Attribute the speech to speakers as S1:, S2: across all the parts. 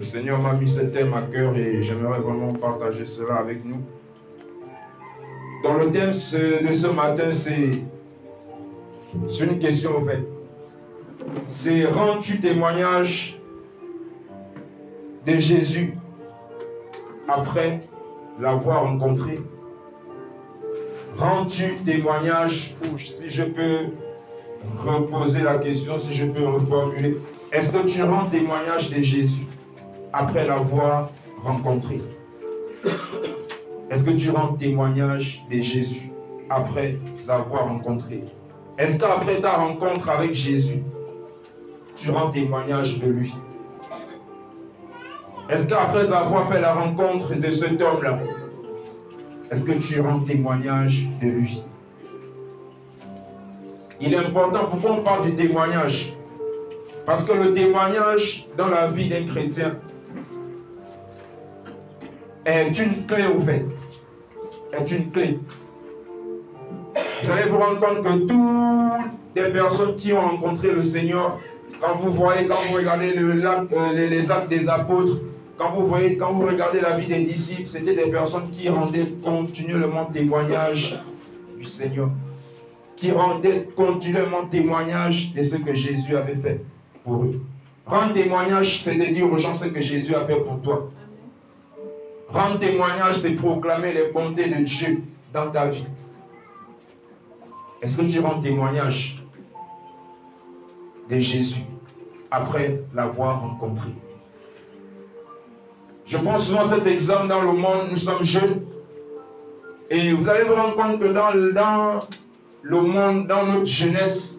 S1: Le Seigneur m'a mis ce thème à cœur et j'aimerais vraiment partager cela avec nous. Dans le thème de ce matin, c'est une question en fait. C'est rends-tu témoignage de Jésus après l'avoir rencontré? Rends-tu témoignage, ou si je peux reposer la question, si je peux reformuler, est-ce que tu rends témoignage de Jésus après l'avoir rencontré? Est-ce que tu rends témoignage de Jésus après l'avoir rencontré? Est-ce qu'après ta rencontre avec Jésus, tu rends témoignage de lui? Est-ce qu'après avoir fait la rencontre de cet homme-là, est-ce que tu rends témoignage de lui? Il est important, pourquoi on parle du témoignage? Parce que le témoignage dans la vie d'un chrétien est une clé au fait. Est une clé. Vous allez vous rendre compte que toutes les personnes qui ont rencontré le Seigneur, quand vous regardez les actes des apôtres, quand vous regardez la vie des disciples, c'était des personnes qui rendaient continuellement témoignage du Seigneur, qui rendaient continuellement témoignage de ce que Jésus avait fait pour eux. Rendre témoignage, c'est de dire aux gens ce que Jésus a fait pour toi. Rendre témoignage, c'est proclamer les bontés de Dieu dans ta vie. Est-ce que tu rends témoignage de Jésus après l'avoir rencontré? Je prends souvent cet exemple dans le monde, nous sommes jeunes, et vous allez vous rendre compte que dans le monde, dans notre jeunesse,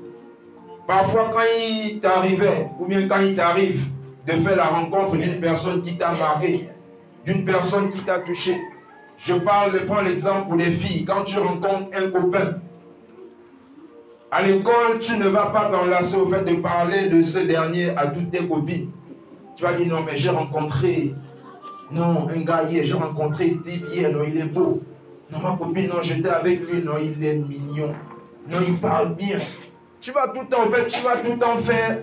S1: parfois quand il t'arrivait, ou bien quand il t'arrive de faire la rencontre d'une personne qui t'a marqué, d'une personne qui t'a touché, je prends l'exemple pour les filles, quand tu rencontres un copain, à l'école, tu ne vas pas t'enlacer au fait de parler de ce dernier à toutes tes copines. Tu vas dire non, mais j'ai rencontré un gars hier, j'ai rencontré Steve hier, non, il est beau. Non, ma copine, non, j'étais avec lui, non, il est mignon. Non, il parle bien. Tu vas tout le temps faire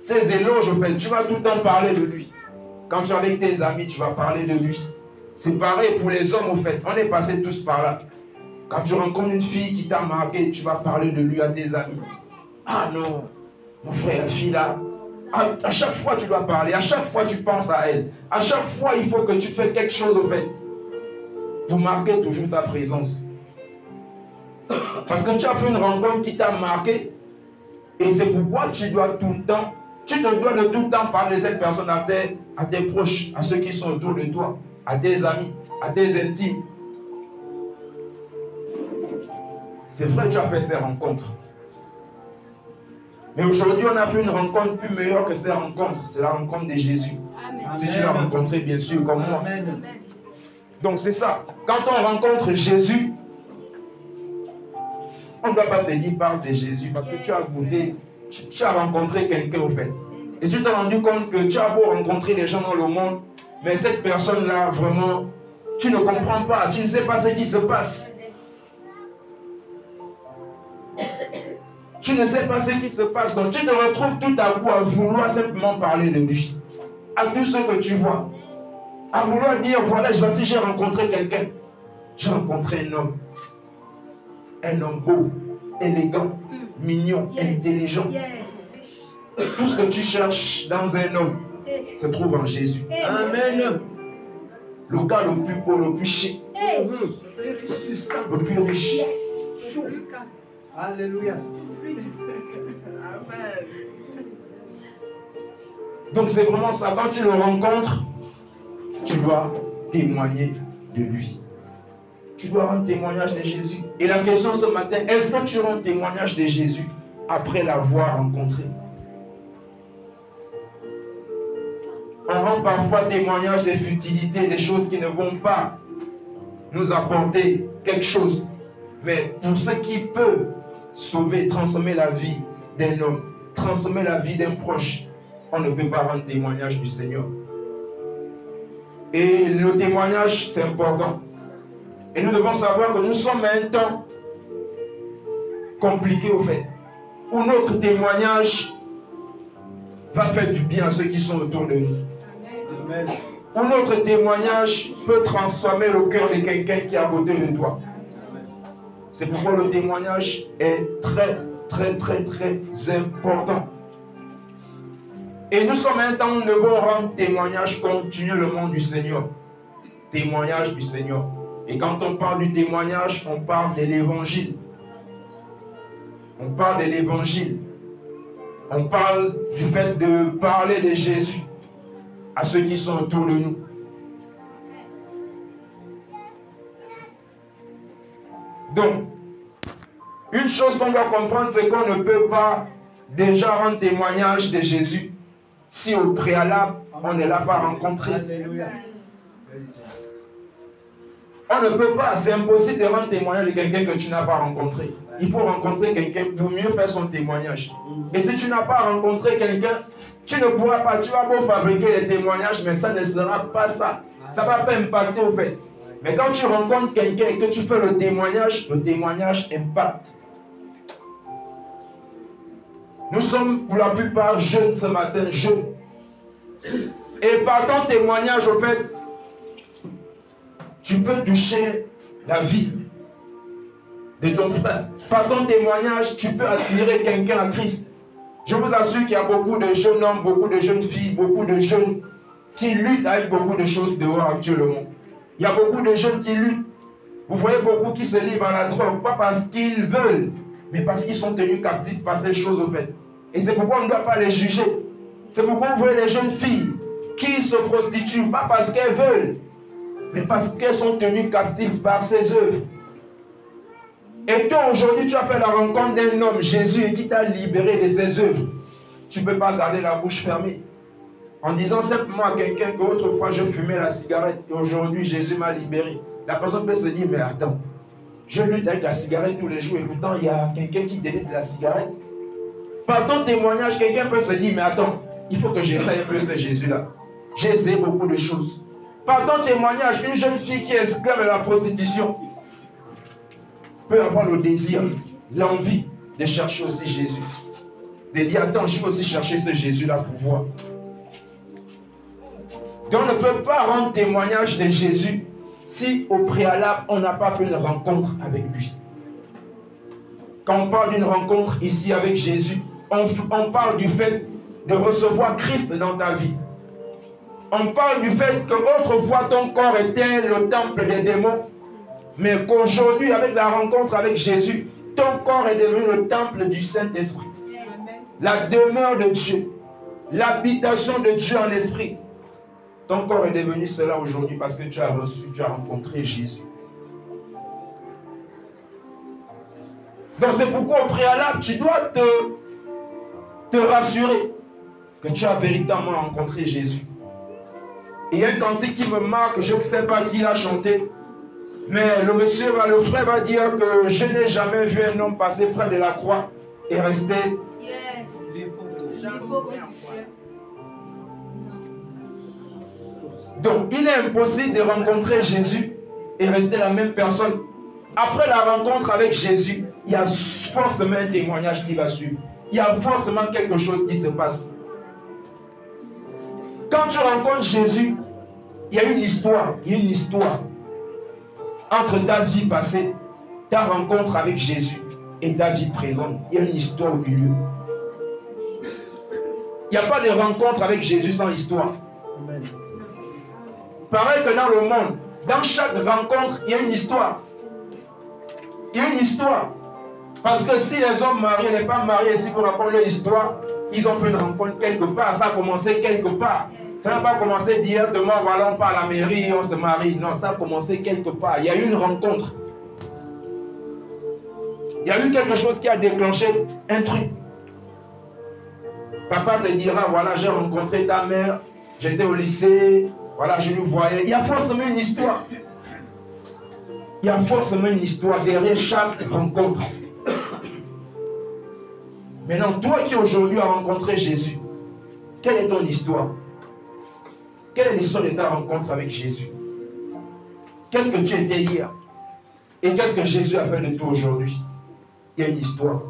S1: ces éloges, en fait. Tu vas tout le temps parler de lui. Quand tu es avec tes amis, tu vas parler de lui. C'est pareil pour les hommes, en fait. On est passés tous par là. Quand tu rencontres une fille qui t'a marqué, tu vas parler de lui à tes amis. Ah non, mon frère, la fille là, à chaque fois tu dois parler, à chaque fois tu penses à elle. À chaque fois, il faut que tu fasses quelque chose, en fait, pour marquer toujours ta présence. Parce que tu as fait une rencontre qui t'a marqué, et c'est pourquoi tu dois tout le temps, tu te dois de tout le temps parler de cette personne à tes proches, à ceux qui sont autour de toi, à tes amis, à tes intimes. C'est vrai que tu as fait ces rencontres. Mais aujourd'hui, on a fait une rencontre plus meilleure que ces rencontres. C'est la rencontre de Jésus. Amen. Si tu l'as rencontré, bien sûr, comme moi. Amen. Donc c'est ça. Quand on rencontre Jésus, on ne doit pas te dire parle de Jésus parce que tu as goûté, tu as rencontré quelqu'un au fait. Et tu t'es rendu compte que tu as beau rencontrer des gens dans le monde, mais cette personne-là, vraiment, tu ne comprends pas, tu ne sais pas ce qui se passe. Tu ne sais pas ce qui se passe, donc tu te retrouves tout à coup à vouloir simplement parler de lui. À tout ce que tu vois. À vouloir dire, voilà, voici, j'ai rencontré quelqu'un. J'ai rencontré un homme beau, élégant, mignon, intelligent. Tout ce que tu cherches dans un homme se trouve en Jésus. Amen. Le gars le plus beau, le plus chic, le plus riche. Alléluia. Donc c'est vraiment ça. Quand tu le rencontres, tu dois témoigner de lui. Tu dois rendre témoignage de Jésus. Et la question ce matin, est-ce que tu rends témoignage de Jésus après l'avoir rencontré? On rend parfois témoignage des futilités, des choses qui ne vont pas nous apporter quelque chose. Mais pour ce qui peut sauver, transformer la vie d'un homme, transformer la vie d'un proche, on ne peut pas rendre témoignage du Seigneur. Et le témoignage, c'est important. Et nous devons savoir que nous sommes à un temps compliqué au fait, où notre témoignage va faire du bien à ceux qui sont autour de nous. Ou notre témoignage peut transformer le cœur de quelqu'un qui est à côté de toi. C'est pourquoi le témoignage est très, très, très, très important. Et nous sommes un temps où nous devons rendre témoignage continuellement du Seigneur. Témoignage du Seigneur. Et quand on parle du témoignage, on parle de l'évangile. On parle de l'évangile. On parle du fait de parler de Jésus à ceux qui sont autour de nous. Donc, une chose qu'on doit comprendre, c'est qu'on ne peut pas déjà rendre témoignage de Jésus si au préalable, on ne l'a pas rencontré. On ne peut pas, c'est impossible de rendre témoignage de quelqu'un que tu n'as pas rencontré. Il faut rencontrer quelqu'un pour mieux faire son témoignage. Et si tu n'as pas rencontré quelqu'un, tu ne pourras pas, tu vas beau fabriquer des témoignages, mais ça ne sera pas ça. Ça ne va pas impacter au fait. Mais quand tu rencontres quelqu'un et que tu fais le témoignage impacte. Nous sommes pour la plupart jeunes ce matin, jeunes. Et par ton témoignage, au fait, tu peux toucher la vie de ton frère. Par ton témoignage, tu peux attirer quelqu'un à Christ. Je vous assure qu'il y a beaucoup de jeunes hommes, beaucoup de jeunes filles, beaucoup de jeunes qui luttent avec beaucoup de choses dehors actuellement. Il y a beaucoup de jeunes qui luttent. Vous voyez beaucoup qui se livrent à la drogue, pas parce qu'ils veulent, mais parce qu'ils sont tenus captifs par ces choses au fait. Et c'est pourquoi on ne doit pas les juger. C'est pourquoi vous voyez les jeunes filles qui se prostituent, pas parce qu'elles veulent, mais parce qu'elles sont tenues captives par ces œuvres. Et toi, aujourd'hui, tu as fait la rencontre d'un homme, Jésus, qui t'a libéré de ses œuvres. Tu ne peux pas garder la bouche fermée. En disant simplement à quelqu'un qu'autrefois je fumais la cigarette et aujourd'hui Jésus m'a libéré. La personne peut se dire, mais attends, je lutte avec la cigarette tous les jours et pourtant il y a quelqu'un qui délite de la cigarette. Par ton témoignage, quelqu'un peut se dire, mais attends, il faut que j'essaye un peu ce Jésus-là. J'ai essayé beaucoup de choses. Par ton témoignage, une jeune fille qui est esclave de la prostitution peut avoir le désir, l'envie de chercher aussi Jésus. De dire, attends, je vais aussi chercher ce Jésus-là pour voir. Donc on ne peut pas rendre témoignage de Jésus si au préalable on n'a pas fait une rencontre avec lui. Quand on parle d'une rencontre ici avec Jésus, on parle du fait de recevoir Christ dans ta vie. On parle du fait qu'autrefois ton corps était le temple des démons, mais qu'aujourd'hui avec la rencontre avec Jésus, ton corps est devenu le temple du Saint-Esprit. La demeure de Dieu, l'habitation de Dieu en esprit. Ton corps est devenu cela aujourd'hui parce que tu as reçu, tu as rencontré Jésus. Donc c'est pourquoi au préalable, tu dois te rassurer que tu as véritablement rencontré Jésus. Et il y a un cantique qui me marque, je ne sais pas qui l'a chanté, mais le frère va dire que je n'ai jamais vu un homme passer près de la croix et rester. Donc, il est impossible de rencontrer Jésus et rester la même personne. Après la rencontre avec Jésus, il y a forcément un témoignage qui va suivre. Il y a forcément quelque chose qui se passe. Quand tu rencontres Jésus, il y a une histoire. Il y a une histoire entre ta vie passée, ta rencontre avec Jésus et ta vie présente. Il y a une histoire au milieu. Il n'y a pas de rencontre avec Jésus sans histoire. Amen. Pareil que dans le monde, dans chaque rencontre, il y a une histoire. Il y a une histoire. Parce que si les hommes mariés, les femmes mariées, si vous racontez leur histoire, ils ont fait une rencontre quelque part. Ça a commencé quelque part. Ça n'a pas commencé directement, voilà, on part à la mairie, on se marie. Non, ça a commencé quelque part. Il y a eu une rencontre. Il y a eu quelque chose qui a déclenché un truc. Papa te dira, voilà, j'ai rencontré ta mère, j'étais au lycée, voilà, je nous voyais. Il y a forcément une histoire. Il y a forcément une histoire derrière chaque rencontre. Maintenant, toi qui aujourd'hui as rencontré Jésus, quelle est ton histoire? Quelle est l'histoire de ta rencontre avec Jésus? Qu'est-ce que tu étais hier? Et qu'est-ce que Jésus a fait de toi aujourd'hui? Il y a une histoire.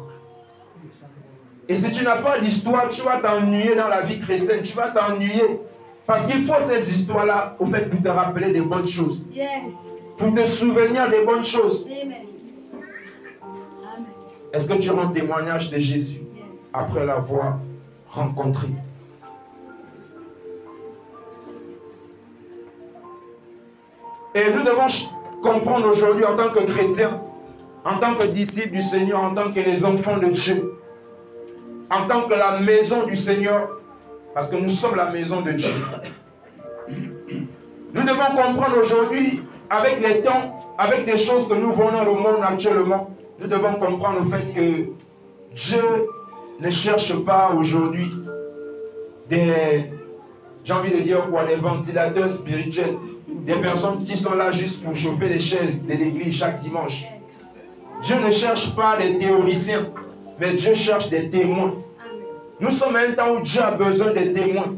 S1: Et si tu n'as pas d'histoire, tu vas t'ennuyer dans la vie chrétienne. Tu vas t'ennuyer. Parce qu'il faut ces histoires-là, au fait, pour te rappeler des bonnes choses.
S2: Yes.
S1: Pour te souvenir des bonnes choses.
S2: Amen. Amen.
S1: Est-ce que tu rends témoignage de Jésus
S2: Yes.
S1: après l'avoir rencontré? Et nous devons comprendre aujourd'hui en tant que chrétiens, en tant que disciples du Seigneur, en tant que les enfants de Dieu, en tant que la maison du Seigneur, parce que nous sommes la maison de Dieu. Nous devons comprendre aujourd'hui, avec les temps, avec des choses que nous voyons dans le monde actuellement, nous devons comprendre le fait que Dieu ne cherche pas aujourd'hui des, j'ai envie de dire quoi, des ventilateurs spirituels, des personnes qui sont là juste pour chauffer les chaises de l'église chaque dimanche. Dieu ne cherche pas des théoriciens, mais Dieu cherche des témoins. Nous sommes à un temps où Dieu a besoin des témoins.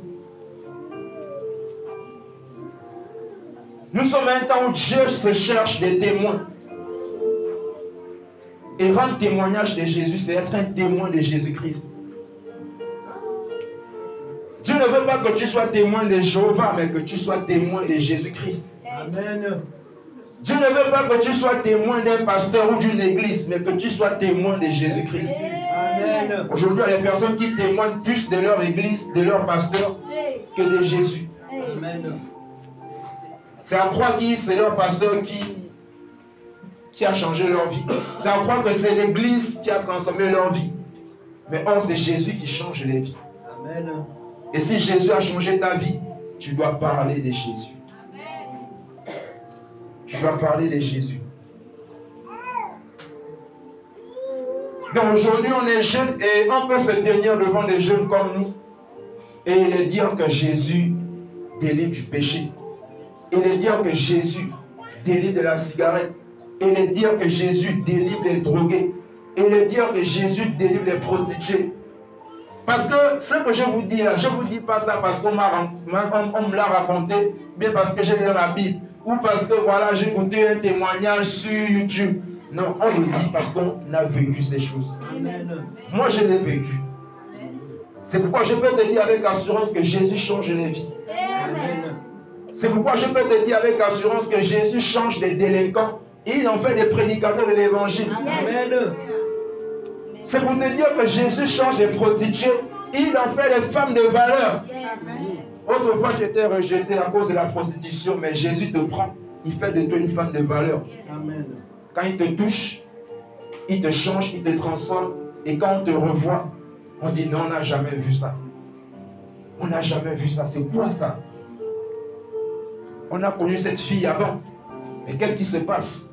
S1: Nous sommes à un temps où Dieu se cherche des témoins. Et rendre témoignage de Jésus, c'est être un témoin de Jésus-Christ. Dieu ne veut pas que tu sois témoin de Jéhovah, mais que tu sois témoin de Jésus-Christ.
S3: Amen.
S1: Dieu ne veut pas que tu sois témoin d'un pasteur ou d'une église, mais que tu sois témoin de Jésus-Christ.
S3: Amen.
S1: Aujourd'hui, il y a des personnes qui témoignent plus de leur église, de leur pasteur, que de Jésus.
S3: Amen.
S1: C'est à croire que c'est leur pasteur qui a changé leur vie. C'est à croire que c'est l'église qui a transformé leur vie. Mais or, c'est Jésus qui change les vies.
S3: Amen.
S1: Et si Jésus a changé ta vie, tu dois parler de Jésus. Tu dois parler de Jésus. Donc aujourd'hui, on est jeunes et on peut se tenir devant des jeunes comme nous et leur dire que Jésus délivre du péché. Et leur dire que Jésus délivre de la cigarette. Et leur dire que Jésus délivre les drogués. Et leur dire que Jésus délivre les prostituées. Parce que ce que je vous dis là, je ne vous dis pas ça parce qu'on me l'a raconté, mais parce que j'ai lu dans la Bible. Ou parce que voilà, j'ai écouté un témoignage sur YouTube. Non, on le dit parce qu'on a vécu ces choses.
S3: Amen.
S1: Moi, je l'ai vécu. C'est pourquoi je peux te dire avec assurance que Jésus change les vies.
S3: Amen.
S1: C'est pourquoi je peux te dire avec assurance que Jésus change des délinquants. Il en fait des prédicateurs de l'évangile.
S3: Amen.
S1: C'est pour te dire que Jésus change des prostituées. Il en fait des femmes de valeur. Autrefois, tu étais rejeté à cause de la prostitution, mais Jésus te prend. Il fait de toi une femme de valeur.
S3: Amen.
S1: Quand il te touche, il te change, il te transforme. Et quand on te revoit, on dit non, on n'a jamais vu ça. On n'a jamais vu ça. C'est quoi ça? On a connu cette fille avant. Mais qu'est-ce qui se passe?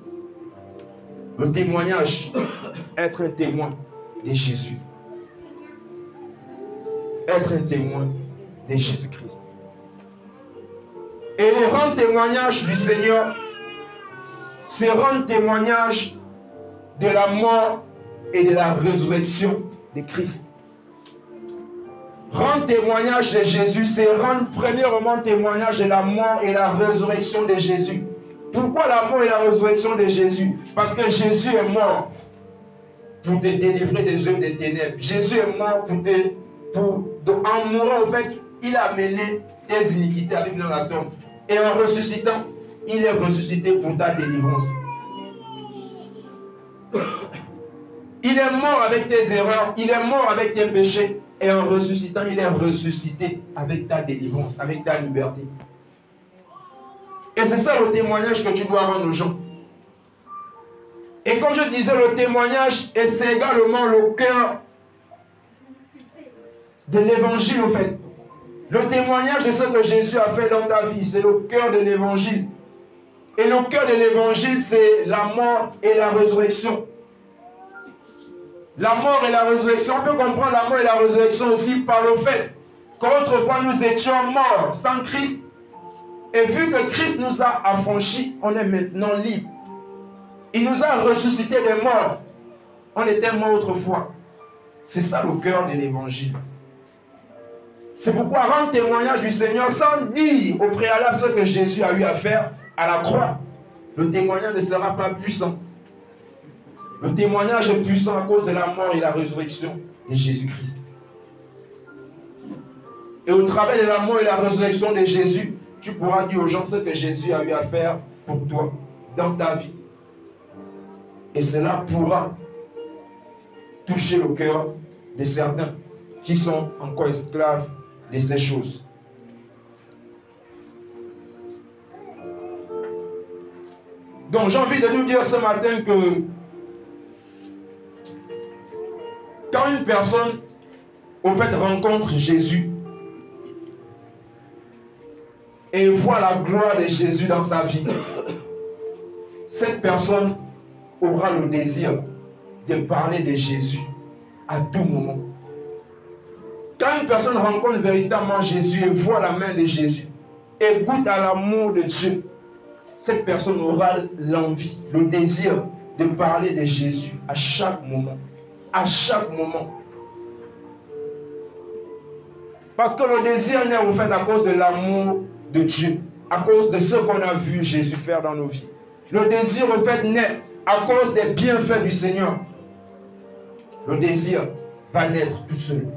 S1: Le témoignage, être un témoin de Jésus. Être un témoin de Jésus-Christ. Et le rendre témoignage du Seigneur, c'est rendre témoignage de la mort et de la résurrection de Christ. Rendre témoignage de Jésus, c'est rendre premièrement témoignage de la mort et la résurrection de Jésus. Pourquoi la mort et la résurrection de Jésus? Parce que Jésus est mort pour te délivrer des œuvres des ténèbres. Jésus est mort en mourant, en fait, il a mené tes iniquités avec dans la tombe. Et en ressuscitant, il est ressuscité pour ta délivrance. Il est mort avec tes erreurs, il est mort avec tes péchés. Et en ressuscitant, il est ressuscité avec ta délivrance, avec ta liberté. Et c'est ça le témoignage que tu dois rendre aux gens. Et comme je disais, le témoignage, et c'est également le cœur de l'évangile, en fait. Le témoignage de ce que Jésus a fait dans ta vie, c'est le cœur de l'évangile. Et le cœur de l'évangile, c'est la mort et la résurrection. La mort et la résurrection, on peut comprendre la mort et la résurrection aussi par le fait qu'autrefois nous étions morts sans Christ. Et vu que Christ nous a affranchis, on est maintenant libre. Il nous a ressuscités des morts. On était morts autrefois. C'est ça le cœur de l'évangile. C'est pourquoi rendre témoignage du Seigneur sans dire au préalable ce que Jésus a eu à faire à la croix. Le témoignage ne sera pas puissant. Le témoignage est puissant à cause de la mort et la résurrection de Jésus-Christ. Et au travers de la mort et la résurrection de Jésus, tu pourras dire aux gens ce que Jésus a eu à faire pour toi dans ta vie. Et cela pourra toucher le cœur de certains qui sont encore esclaves de ces choses. Donc j'ai envie de nous dire ce matin que quand une personne au fait rencontre Jésus et voit la gloire de Jésus dans sa vie, cette personne aura le désir de parler de Jésus à tout moment. Quand une personne rencontre véritablement Jésus et voit la main de Jésus et goûte à l'amour de Dieu, cette personne aura l'envie, le désir de parler de Jésus à chaque moment. À chaque moment. Parce que le désir naît au fait à cause de l'amour de Dieu, à cause de ce qu'on a vu Jésus faire dans nos vies. Le désir au fait naît à cause des bienfaits du Seigneur. Le désir va naître tout seul.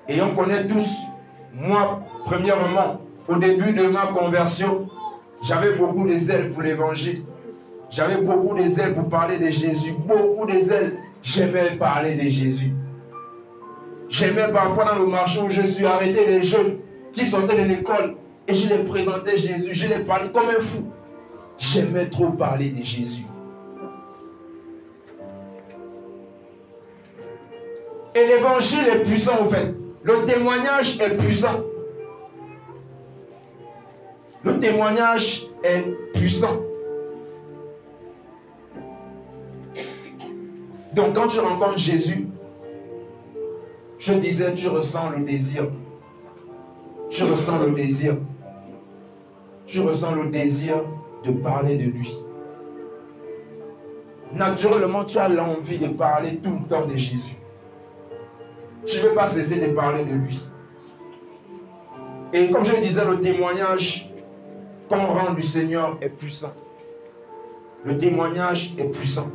S1: Et on connaît tous, moi, premièrement, au début de ma conversion, j'avais beaucoup de zèle pour l'évangile. J'avais beaucoup de zèle pour parler de Jésus. Beaucoup de zèle. J'aimais parler de Jésus. J'aimais parfois dans le marché où je suis arrêté les jeunes qui sortaient de l'école et je les présentais Jésus. Je les parlais comme un fou. J'aimais trop parler de Jésus. Et l'évangile est puissant en fait. Le témoignage est puissant. Le témoignage est puissant. Donc quand tu rencontres Jésus, je disais, tu ressens le désir. Tu ressens le désir. Tu ressens le désir de parler de lui. Naturellement, tu as l'envie de parler tout le temps de Jésus. Tu ne veux pas cesser de parler de lui. Et comme je disais, le témoignage qu'on rend du Seigneur est puissant. Le témoignage est puissant.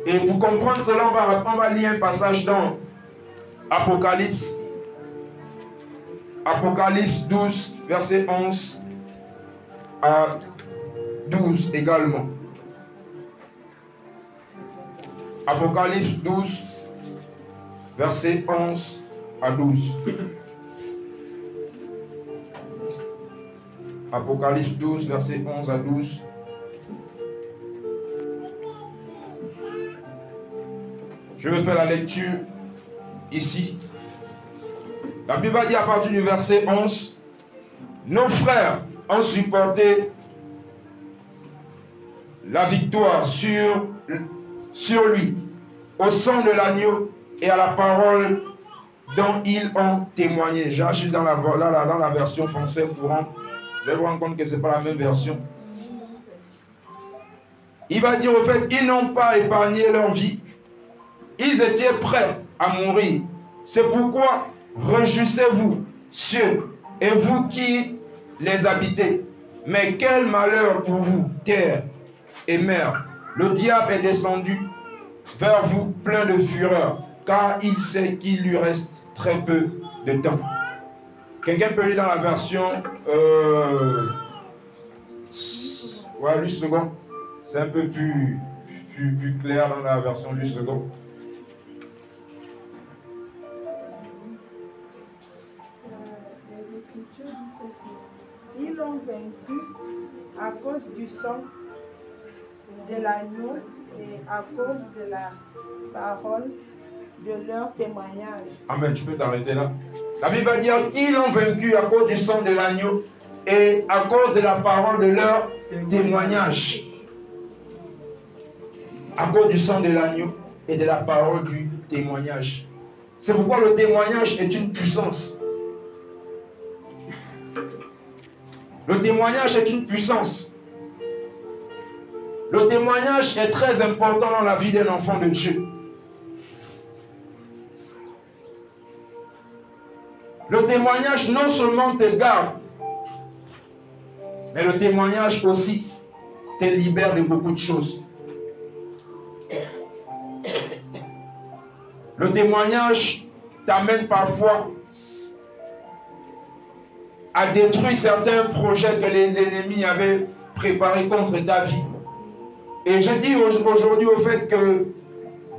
S1: Et pour comprendre cela, on va lire un passage dans Apocalypse. Apocalypse 12, verset 11 à 12 également. Apocalypse 12, verset 11 à 12. Apocalypse 12, verset 11 à 12. Je vais faire la lecture ici. La Bible va dire à partir du verset 11, nos frères ont supporté la victoire sur lui, au sang de l'agneau et à la parole dont ils ont témoigné. J'agis dans la version française courante. Vous allez vous rendre compte que ce n'est pas la même version. Il va dire au fait, ils n'ont pas épargné leur vie. Ils étaient prêts à mourir. C'est pourquoi réjouissez-vous, cieux, et vous qui les habitez. Mais quel malheur pour vous, terre et mer. Le diable est descendu vers vous plein de fureur, car il sait qu'il lui reste très peu de temps. Quelqu'un peut lire dans la version... ouais, lui second. C'est un peu plus clair dans la version du second.
S2: Les Écritures disent ceci. Ils l'ont vaincu à cause du sang de l'agneau et à cause de la parole de leur témoignage.
S1: Amen, tu peux t'arrêter là. La Bible va dire qu'ils l'ont vaincu à cause du sang de l'agneau et à cause de la parole de leur témoignage. À cause du sang de l'agneau et de la parole du témoignage. C'est pourquoi le témoignage est une puissance. Le témoignage est une puissance. Le témoignage est très important dans la vie d'un enfant de Dieu. Le témoignage non seulement te garde, mais le témoignage aussi te libère de beaucoup de choses. Le témoignage t'amène parfois à détruire certains projets que l'ennemi avait préparés contre ta vie. Et je dis aujourd'hui au fait que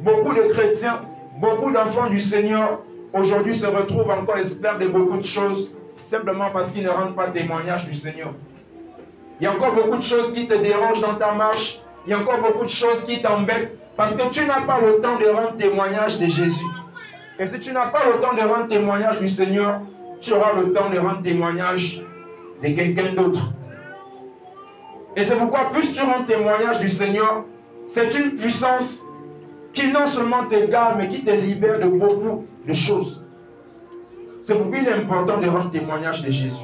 S1: beaucoup de chrétiens, beaucoup d'enfants du Seigneur, aujourd'hui se retrouvent encore experts de beaucoup de choses, simplement parce qu'ils ne rendent pas témoignage du Seigneur. Il y a encore beaucoup de choses qui te dérangent dans ta marche. Il y a encore beaucoup de choses qui t'embêtent parce que tu n'as pas le temps de rendre témoignage de Jésus. Et si tu n'as pas le temps de rendre témoignage du Seigneur, tu auras le temps de rendre témoignage de quelqu'un d'autre. Et c'est pourquoi plus tu rends témoignage du Seigneur, c'est une puissance qui non seulement te garde, mais qui te libère de beaucoup de choses. C'est pourquoi il est important de rendre témoignage de Jésus.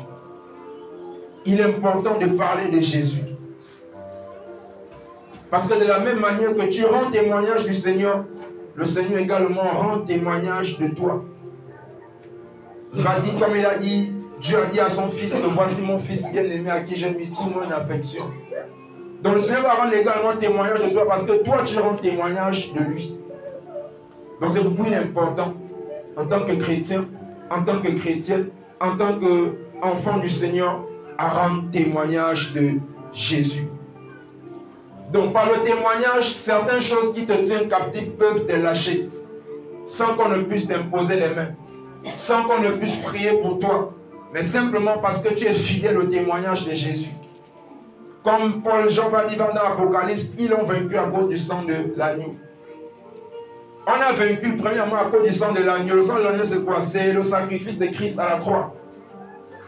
S1: Il est important de parler de Jésus. Parce que de la même manière que tu rends témoignage du Seigneur, le Seigneur également rend témoignage de toi. Il va dire, comme il a dit, Dieu a dit à son fils, voici mon fils bien-aimé à qui j'ai mis toute mon affection. Donc le Seigneur va rendre également témoignage de toi parce que toi tu rends témoignage de lui. Donc c'est beaucoup important en tant que chrétien, en tant que chrétienne, en tant qu'enfant du Seigneur, à rendre témoignage de Jésus. Donc par le témoignage, certaines choses qui te tiennent captif peuvent te lâcher sans qu'on ne puisse t'imposer les mains, sans qu'on ne puisse prier pour toi, mais simplement parce que tu es fidèle au témoignage de Jésus. Comme Paul Jean va dire dans l'Apocalypse, ils l'ont vaincu à cause du sang de l'agneau. On a vaincu premièrement à cause du sang de l'agneau. Le sang de l'agneau c'est quoi? C'est le sacrifice de Christ à la croix.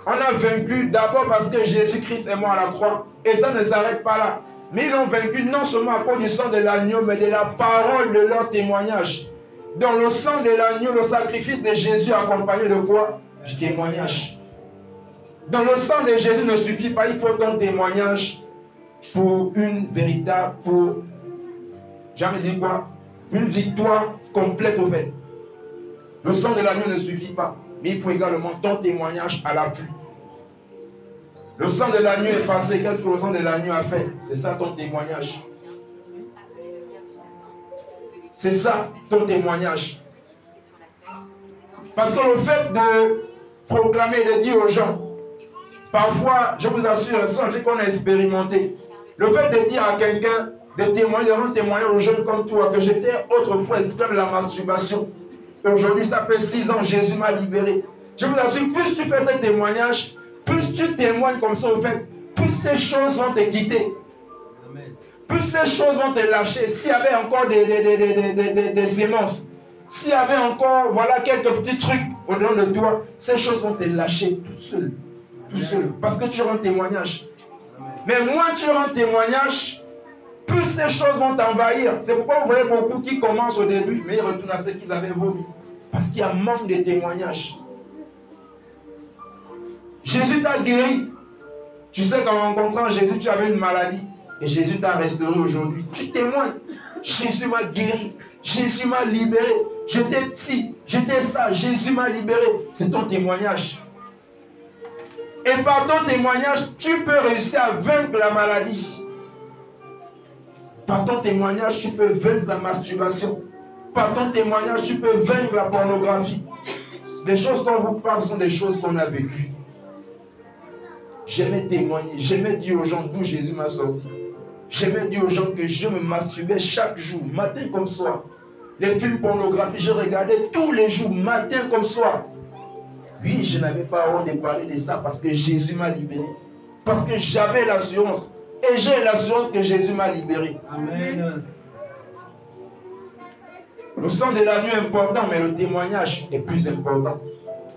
S1: On a vaincu d'abord parce que Jésus-Christ est mort à la croix. Et ça ne s'arrête pas là. Mais ils l'ont vaincu non seulement à cause du sang de l'agneau, mais de la parole de leur témoignage. Dans le sang de l'agneau, le sacrifice de Jésus accompagné de quoi? Du témoignage. Dans le sang de Jésus ne suffit pas, il faut ton témoignage pour une véritable, pour, jamais dit quoi? Une victoire complète au fait. Le sang de l'agneau ne suffit pas, mais il faut également ton témoignage à l'appui. Le sang de l'agneau est passé, qu'est-ce que le sang de l'agneau a fait? C'est ça ton témoignage. C'est ça ton témoignage. Parce que le fait de proclamer et de dire aux gens, parfois, je vous assure, c'est qu'on a expérimenté. Le fait de dire à quelqu'un, de témoigner, de rendre témoignage aux jeunes comme toi, que j'étais autrefois esclave de la masturbation. Et aujourd'hui, ça fait 6 ans, Jésus m'a libéré. Je vous assure, plus tu fais ce témoignage, plus tu témoignes comme ça au fait, plus ces choses vont te quitter. Plus ces choses vont te lâcher. S'il y avait encore des sémences, s'il y avait encore, voilà, quelques petits trucs au-dedans de toi, ces choses vont te lâcher tout seul. Tout seul. Parce que tu rends témoignage. Mais moins tu rends témoignage, plus ces choses vont t'envahir. C'est pourquoi vous voyez beaucoup qui commencent au début, mais ils retournent à ce qu'ils avaient vomi. Parce qu'il y a un manque de témoignage. Jésus t'a guéri. Tu sais qu'en rencontrant Jésus, tu avais une maladie. Et Jésus t'a restauré aujourd'hui. Tu témoignes. Jésus m'a guéri. Jésus m'a libéré. J'étais ci, j'étais ça. Jésus m'a libéré. C'est ton témoignage. Et par ton témoignage, tu peux réussir à vaincre la maladie. Par ton témoignage, tu peux vaincre la masturbation. Par ton témoignage, tu peux vaincre la pornographie. Les choses qu'on vous parle sont des choses qu'on a vécues. J'aimais témoigner, j'aimais dire aux gens d'où Jésus m'a sorti. J'aimais dire aux gens que je me masturbais chaque jour, matin comme soir. Les films pornographiques, je regardais tous les jours, matin comme soir. Oui, je n'avais pas honte de parler de ça parce que Jésus m'a libéré. Parce que j'avais l'assurance. Et j'ai l'assurance que Jésus m'a libéré. Amen. Le sang de l'agneau est important, mais le témoignage est plus important.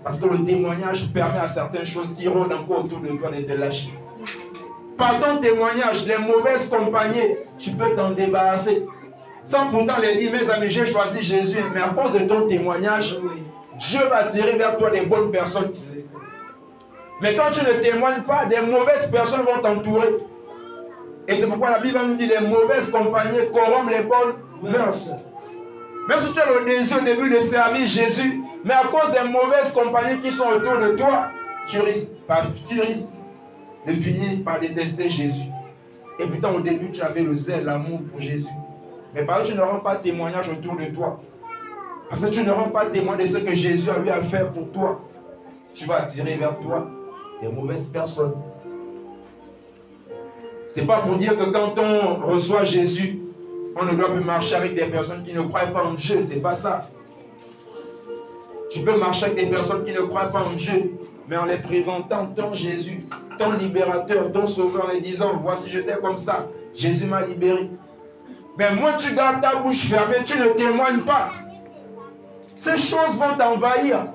S1: Parce que le témoignage permet à certaines choses qui rôdent encore autour de toi de te lâcher. Par ton témoignage, les mauvaises compagnies, tu peux t'en débarrasser. Sans pourtant les dire, mes amis, j'ai choisi Jésus. Mais à cause de ton témoignage, Dieu va attirer vers toi des bonnes personnes. Mais quand tu ne témoignes pas, des mauvaises personnes vont t'entourer. Et c'est pourquoi la Bible nous dit les mauvaises compagnies corrompent les bonnes mœurs. Même si tu as le désir au début de servir Jésus, mais à cause des mauvaises compagnies qui sont autour de toi, tu risques de finir par détester Jésus. Et pourtant au début tu avais le zèle, l'amour pour Jésus. Mais parce que tu ne rends pas témoignage autour de toi, Parce que tu ne rends pas témoin de ce que Jésus a eu à faire pour toi. Tu vas attirer vers toi des mauvaises personnes. C'est pas pour dire que quand on reçoit Jésus, on ne doit plus marcher avec des personnes qui ne croient pas en Dieu. C'est pas ça. Tu peux marcher avec des personnes qui ne croient pas en Dieu, mais en les présentant ton Jésus, ton libérateur, ton sauveur, en les disant, voici j'étais comme ça, Jésus m'a libéré. Mais moi tu gardes ta bouche fermée, tu ne témoignes pas. Ces choses vont t'envahir.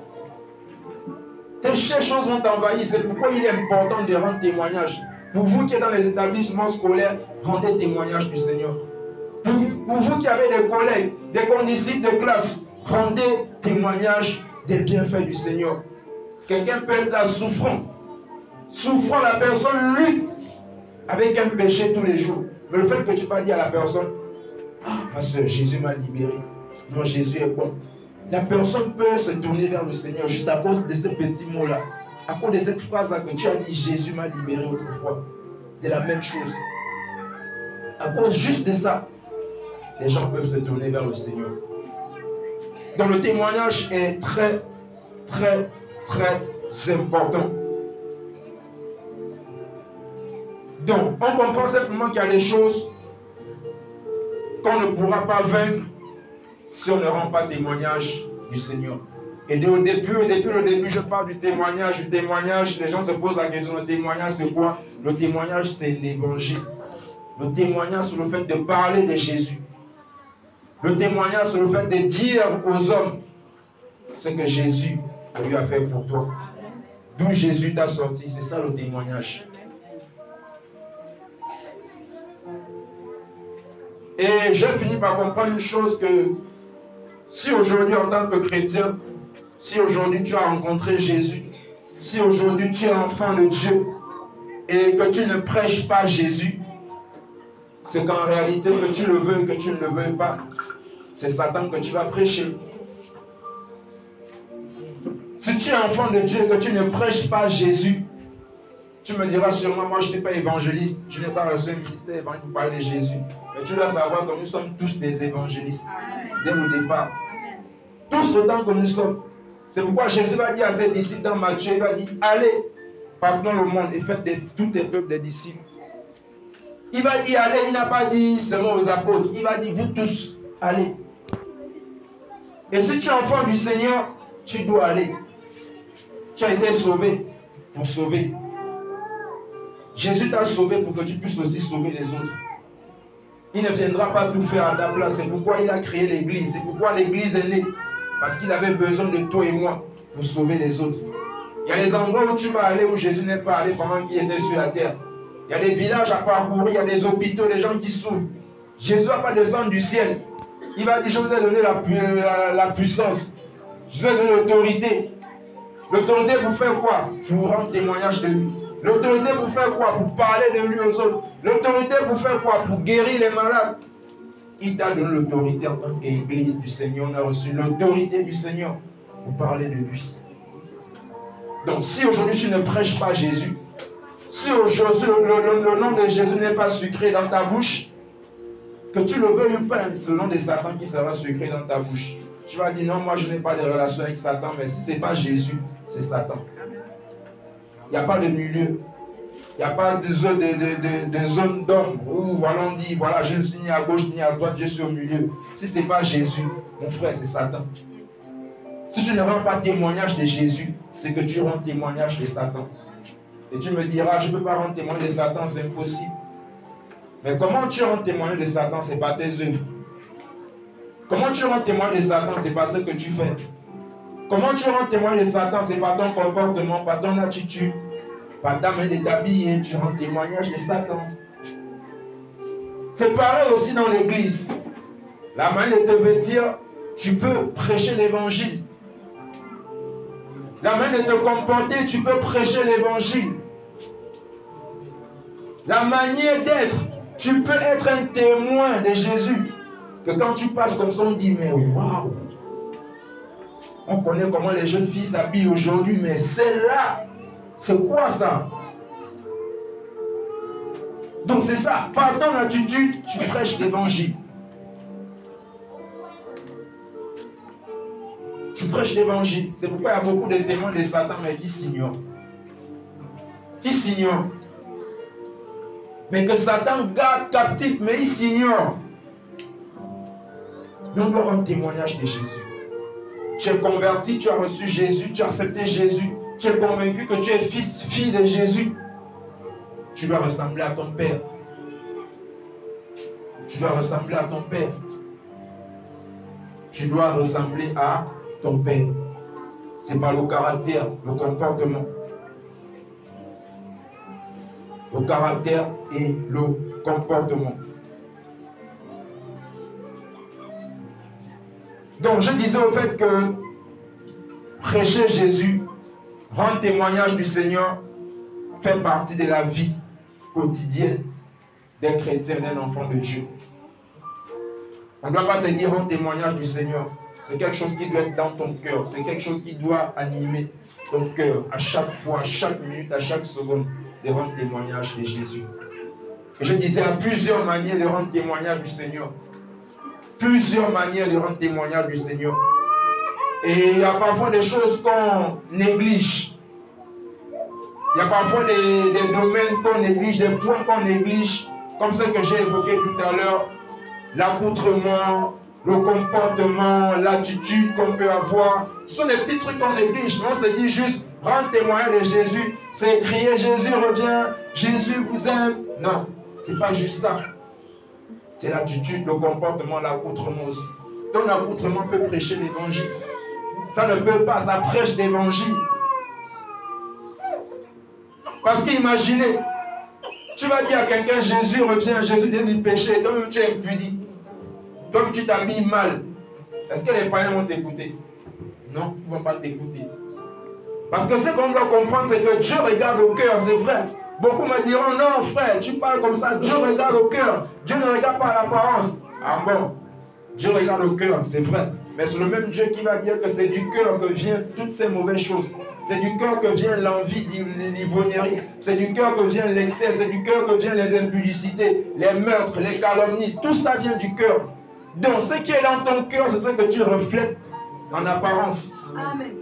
S1: Ces choses vont t'envahir. C'est pourquoi il est important de rendre témoignage. Pour vous qui êtes dans les établissements scolaires, rendez témoignage du Seigneur. Pour vous qui avez des collègues, des condisciples de classe, rendez témoignage des bienfaits du Seigneur. Quelqu'un peut être là souffrant. Souffrant, la personne lutte avec un péché tous les jours. Mais le fait que tu vas dire à la personne, ah, parce que Jésus m'a libéré. Non, Jésus est bon. La personne peut se tourner vers le Seigneur juste à cause de ce petit mot-là. À cause de cette phrase-là que tu as dit, Jésus m'a libéré autrefois. De la même chose. À cause juste de ça, les gens peuvent se tourner vers le Seigneur. Donc le témoignage est très, très, très important. Donc, on comprend simplement qu'il y a des choses qu'on ne pourra pas vaincre si on ne rend pas témoignage du Seigneur. Et depuis le début, je parle du témoignage. Les gens se posent la question, le témoignage c'est quoi? Le témoignage c'est l'évangile. Le témoignage c'est le fait de parler de Jésus. Le témoignage c'est le fait de dire aux hommes ce que Jésus a eu à faire pour toi. D'où Jésus t'a sorti, c'est ça le témoignage. Et j'ai fini par comprendre une chose que si aujourd'hui en tant que chrétien, si aujourd'hui tu as rencontré Jésus, si aujourd'hui tu es enfant de Dieu et que tu ne prêches pas Jésus, c'est qu'en réalité, que tu le veux, que tu ne le veux pas, c'est Satan que tu vas prêcher. Si tu es enfant de Dieu et que tu ne prêches pas Jésus, tu me diras sûrement, moi je ne suis pas évangéliste, je n'ai pas reçu un ministère pour parler de Jésus. Mais tu dois savoir que nous sommes tous des évangélistes, dès le départ. Tous autant que nous sommes. C'est pourquoi Jésus va dire à ses disciples dans Matthieu, il va dire, allez, partout le monde et faites de tous les peuples des disciples. Il va dire, allez, il n'a pas dit seulement aux apôtres, il va dire, vous tous, allez. Et si tu es enfant du Seigneur, tu dois aller. Tu as été sauvé pour sauver. Jésus t'a sauvé pour que tu puisses aussi sauver les autres. Il ne viendra pas tout faire à ta place. C'est pourquoi il a créé l'église. C'est pourquoi l'église est née. Parce qu'il avait besoin de toi et moi pour sauver les autres. Il y a des endroits où tu vas aller où Jésus n'est pas allé pendant qu'il était sur la terre. Il y a des villages à parcourir, il y a des hôpitaux, des gens qui souffrent. Jésus ne va pas descendre du ciel. Il va dire, je vous ai donné la puissance. Je vous ai donné l'autorité. L'autorité pour faire quoi? Pour rendre témoignage de lui. L'autorité pour faire quoi? Pour parler de lui aux autres. L'autorité pour faire quoi? Pour guérir les malades. Il t'a donné l'autorité en tant qu'église du Seigneur. On a reçu l'autorité du Seigneur pour parler de lui. Donc si aujourd'hui tu ne prêches pas Jésus, si aujourd'hui le nom de Jésus n'est pas sucré dans ta bouche, que tu le veuilles ou pas, c'est le nom de Satan qui sera sucré dans ta bouche. Tu vas dire non, moi je n'ai pas de relation avec Satan, mais si ce n'est pas Jésus, c'est Satan. Il n'y a pas de milieu. Il n'y a pas de zone d'ombre où voilà, on dit, voilà, je ne suis ni à gauche ni à droite, je suis au milieu. Si ce n'est pas Jésus, mon frère, c'est Satan. Si tu ne rends pas témoignage de Jésus, c'est que tu rends témoignage de Satan. Et tu me diras, je ne peux pas rendre témoignage de Satan, c'est impossible. Mais comment tu rends témoignage de Satan, c'est par tes œuvres. Comment tu rends témoignage de Satan, c'est par ce que tu fais. Comment tu rends témoignage de Satan, c'est par ton comportement, par ton attitude, par ta manière de t'habiller, tu rends témoignage de Satan. C'est pareil aussi dans l'église. La manière de te vêtir, tu peux prêcher l'évangile. La manière de te comporter, tu peux prêcher l'évangile. La manière d'être, tu peux être un témoin de Jésus. Que quand tu passes comme ça, on dit, mais waouh! On connaît comment les jeunes filles s'habillent aujourd'hui, mais celle-là, c'est quoi ça? Donc c'est ça, par ton attitude, tu prêches l'évangile. Tu prêches l'évangile. C'est pourquoi il y a beaucoup de témoins de Satan, mais qui s'ignorent. Qui s'ignorent. Mais que Satan garde captif, mais il s'ignore. Nous devons rendre témoignage de Jésus. Tu es converti, tu as reçu Jésus, tu as accepté Jésus. Tu es convaincu que tu es fils, fille de Jésus. Tu dois ressembler à ton Père. Tu dois ressembler à ton Père. Tu dois ressembler à ton Père. C'est par le caractère, le comportement. Le caractère et le comportement. Donc je disais au fait que prêcher Jésus, rendre témoignage du Seigneur, fait partie de la vie quotidienne d'un chrétien, d'un enfant de Dieu. On ne doit pas te dire rendre témoignage du Seigneur. C'est quelque chose qui doit être dans ton cœur. C'est quelque chose qui doit animer ton cœur à chaque fois, à chaque minute, à chaque seconde, de rendre témoignage de Jésus. Et je disais, il y a plusieurs manières de rendre témoignage du Seigneur. Plusieurs manières de rendre témoignage du Seigneur. Et il y a parfois des choses qu'on néglige. Il y a parfois des domaines qu'on néglige, des points qu'on néglige, comme ce que j'ai évoqué tout à l'heure, l'accoutrement, le comportement, l'attitude qu'on peut avoir. Ce sont des petits trucs qu'on néglige. On se dit juste, rendre témoignage de Jésus, c'est crier Jésus revient, Jésus vous aime. Non, ce n'est pas juste ça. C'est l'attitude, le comportement, l'accoutrement aussi. Ton accoutrement peut prêcher l'évangile. Ça ne peut pas, ça prêche l'évangile. Parce qu'imaginez, tu vas dire à quelqu'un, Jésus revient, Jésus délie le péché, toi-même tu es impudi. Toi-même tu t'habilles mal. Est-ce que les païens vont t'écouter? Non, ils ne vont pas t'écouter. Parce que ce qu'on doit comprendre, c'est que Dieu regarde au cœur, c'est vrai. Beaucoup me diront, non frère, tu parles comme ça, Dieu regarde au cœur. Dieu ne regarde pas à l'apparence. Ah bon? Dieu regarde au cœur, c'est vrai. Mais c'est le même Dieu qui va dire que c'est du cœur que viennent toutes ces mauvaises choses. C'est du cœur que vient l'envie, l'ivrognerie. C'est du cœur que vient l'excès. C'est du cœur que viennent les impudicités, les meurtres, les calomnies. Tout ça vient du cœur. Donc, ce qui est dans ton cœur, c'est ce que tu reflètes en apparence.
S2: Amen.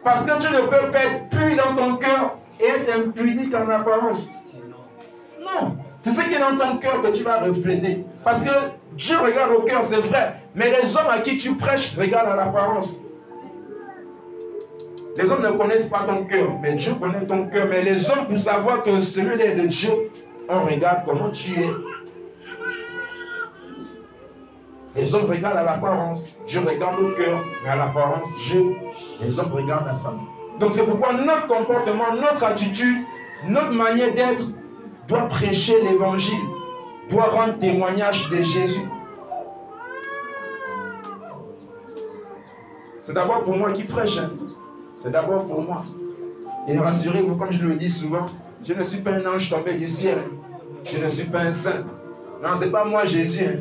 S1: Parce que tu ne peux pas être pur dans ton cœur et être impudique en apparence. Non. C'est ce qui est dans ton cœur que tu vas refléter. Parce que Dieu regarde au cœur, c'est vrai. Mais les hommes à qui tu prêches regardent à l'apparence. Les hommes ne connaissent pas ton cœur, mais Dieu connaît ton cœur. Mais les hommes, pour savoir que celui-là est de Dieu, on regarde comment tu es. Les hommes regardent à l'apparence. Dieu regarde au cœur, mais à l'apparence, Dieu, les hommes regardent à ça. Donc c'est pourquoi notre comportement, notre attitude, notre manière d'être doit prêcher l'évangile, doit rendre témoignage de Jésus. C'est d'abord pour moi qui prêche. Hein. C'est d'abord pour moi. Et rassurez-vous, comme je le dis souvent, je ne suis pas un ange tombé du ciel. Je ne suis pas un saint. Non, ce n'est pas moi Jésus. Hein.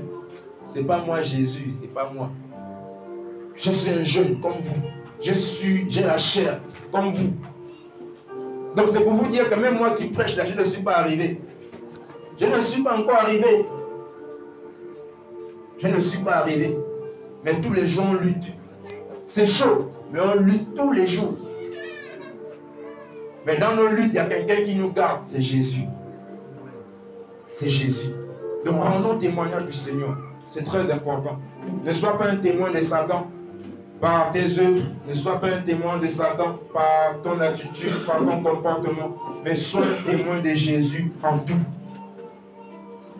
S1: Ce n'est pas moi Jésus, ce n'est pas moi. Je suis un jeune comme vous. J'ai la chair comme vous. Donc c'est pour vous dire que même moi qui prêche là, je ne suis pas arrivé. Je ne suis pas encore arrivé. Je ne suis pas arrivé. Mais tous les jours on lutte. C'est chaud, mais on lutte tous les jours. Mais dans nos luttes, il y a quelqu'un qui nous garde, c'est Jésus. C'est Jésus. Donc rendons témoignage du Seigneur. C'est très important. Ne sois pas un témoin de Satan par tes œuvres. Ne sois pas un témoin de Satan par ton attitude, par ton comportement. Mais sois un témoin de Jésus en tout.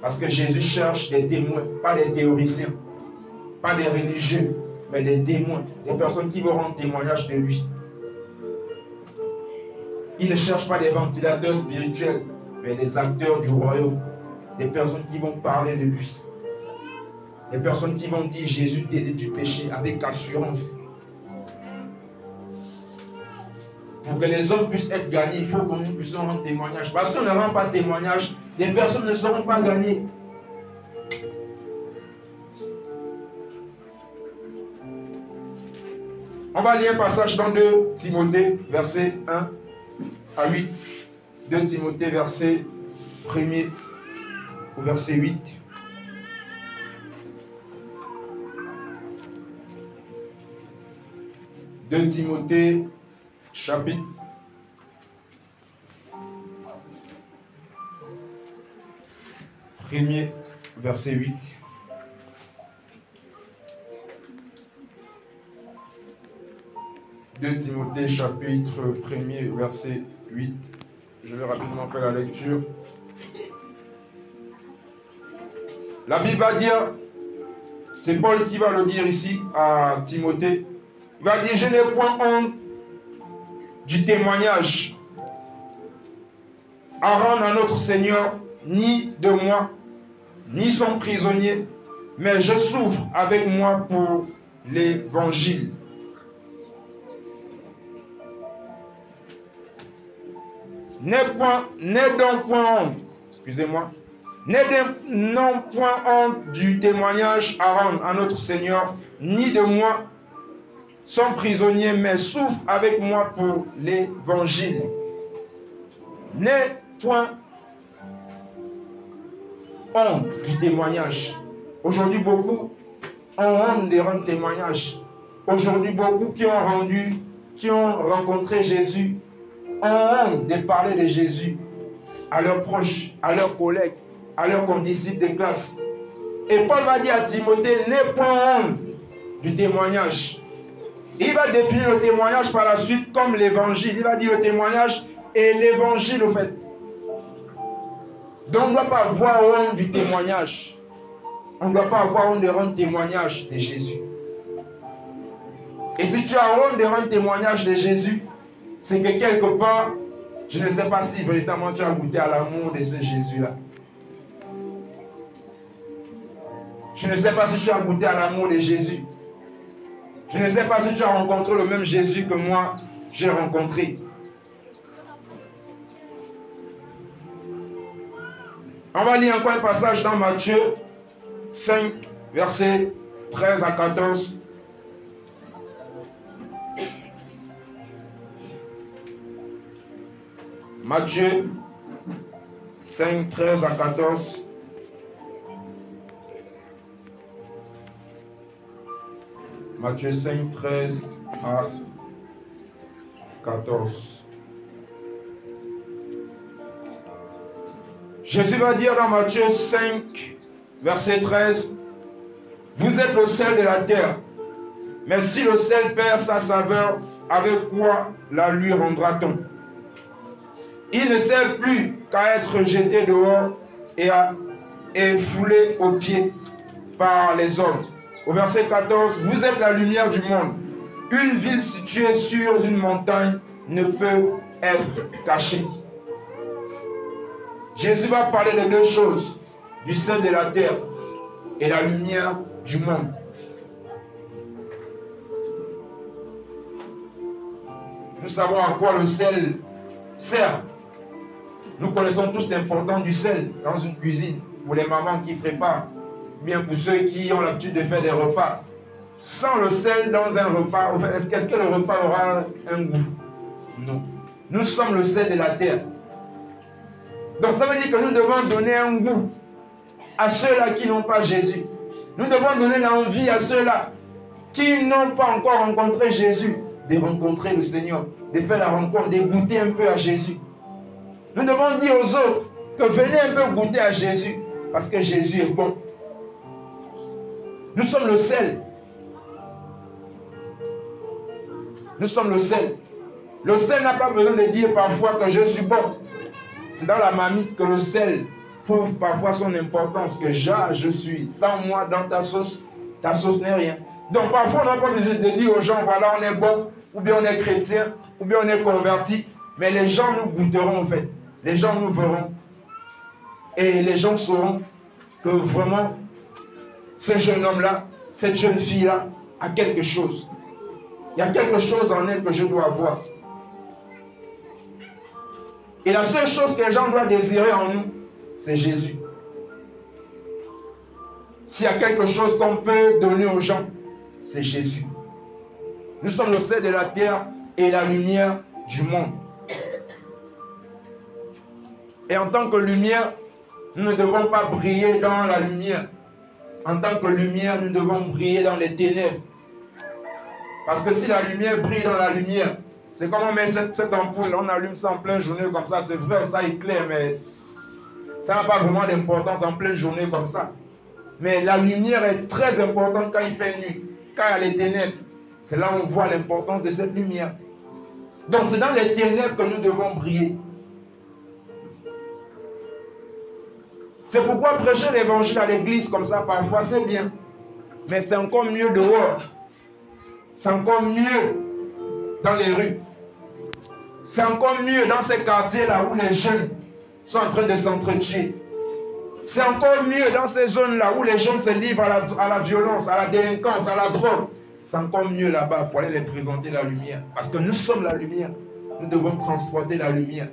S1: Parce que Jésus cherche des témoins, pas des théoriciens, pas des religieux, mais des témoins, des personnes qui vont rendre témoignage de lui. Il ne cherche pas des ventilateurs spirituels, mais des acteurs du royaume, des personnes qui vont parler de lui, des personnes qui vont dire Jésus délie du péché avec assurance. Pour que les hommes puissent être gagnés, il faut que nous puissions rendre témoignage. Parce que si on ne rend pas témoignage, les personnes ne seront pas gagnées. On va lire un passage dans 2 Timothée, verset 1 à 8. 2 Timothée, verset 1er au verset 8. 2 Timothée, chapitre 1er, verset 8. « 2 Timothée, chapitre 1er, verset 8. Je vais rapidement faire la lecture. La Bible va dire, c'est Paul qui va le dire ici à Timothée, il va dire, je n'ai point honte du témoignage à rendre à notre Seigneur, ni de moi, ni son prisonnier, mais je souffre avec moi pour l'évangile. N'aie donc point honte, excusez-moi, non point honte du témoignage à rendre à notre Seigneur, ni de moi, son prisonnier, mais souffre avec moi pour l'évangile. N'aie point honte du témoignage. Aujourd'hui, beaucoup ont honte de rendre témoignage. Aujourd'hui, beaucoup qui ont rencontré Jésus, ont honte de parler de Jésus à leurs proches, à leurs collègues, à leurs condisciples de classe. Et Paul va dire à Timothée, n'aie point honte du témoignage. Il va définir le témoignage par la suite comme l'évangile. Il va dire le témoignage et l'évangile au fait. Donc on ne doit pas avoir honte du témoignage. On ne doit pas avoir honte de rendre témoignage de Jésus. Et si tu as honte de rendre témoignage de Jésus, c'est que quelque part, je ne sais pas si véritablement tu as goûté à l'amour de ce Jésus-là. Je ne sais pas si tu as goûté à l'amour de Jésus. Je ne sais pas si tu as rencontré le même Jésus que moi, j'ai rencontré. On va lire encore un passage dans Matthieu 5, versets 13 à 14. Matthieu 5, 13 à 14. Matthieu 5, 13 à 14. Jésus va dire dans Matthieu 5, verset 13, « Vous êtes le sel de la terre, mais si le sel perd sa saveur, avec quoi la lui rendra-t-on? Il ne sert plus qu'à être jeté dehors et foulé aux pieds par les hommes. » Au verset 14, « Vous êtes la lumière du monde. Une ville située sur une montagne ne peut être cachée. » Jésus va parler de deux choses, du sel de la terre et la lumière du monde. Nous savons à quoi le sel sert. Nous connaissons tous l'importance du sel dans une cuisine, pour les mamans qui préparent, bien pour ceux qui ont l'habitude de faire des repas. Sans le sel dans un repas, est-ce que le repas aura un goût? Non. Nous sommes le sel de la terre. Donc ça veut dire que nous devons donner un goût à ceux-là qui n'ont pas Jésus. Nous devons donner l'envie à ceux-là qui n'ont pas encore rencontré Jésus, de rencontrer le Seigneur, de faire la rencontre, de goûter un peu à Jésus. Nous devons dire aux autres que venez un peu goûter à Jésus, parce que Jésus est bon. Nous sommes le sel. Nous sommes le sel. Le sel n'a pas besoin de dire parfois que je suis bon. C'est dans la marmite que le sel prouve parfois son importance, que je suis. Sans moi, dans ta sauce n'est rien. Donc parfois, on n'a pas besoin de dire aux gens, voilà, on est bon, ou bien on est chrétien, ou bien on est converti. Mais les gens nous goûteront en fait. Les gens nous verront. Et les gens sauront que vraiment, ce jeune homme-là, cette jeune fille-là, a quelque chose. Il y a quelque chose en elle que je dois avoir. Et la seule chose que les gens doivent désirer en nous, c'est Jésus. S'il y a quelque chose qu'on peut donner aux gens, c'est Jésus. Nous sommes le sel de la terre et la lumière du monde. Et en tant que lumière, nous ne devons pas briller dans la lumière. En tant que lumière, nous devons briller dans les ténèbres. Parce que si la lumière brille dans la lumière, c'est comme on met cette ampoule, on allume ça en pleine journée comme ça, c'est vrai, ça éclaire, mais ça n'a pas vraiment d'importance en pleine journée comme ça. Mais la lumière est très importante quand il fait nuit, quand il y a les ténèbres. C'est là où on voit l'importance de cette lumière. Donc c'est dans les ténèbres que nous devons briller. C'est pourquoi prêcher l'évangile à l'église comme ça, parfois c'est bien. Mais c'est encore mieux dehors. C'est encore mieux dans les rues. C'est encore mieux dans ces quartiers-là où les jeunes sont en train de s'entretuer. C'est encore mieux dans ces zones-là où les jeunes se livrent à la violence, à la délinquance, à la drogue. C'est encore mieux là-bas pour aller les présenter la lumière. Parce que nous sommes la lumière. Nous devons transporter la lumière.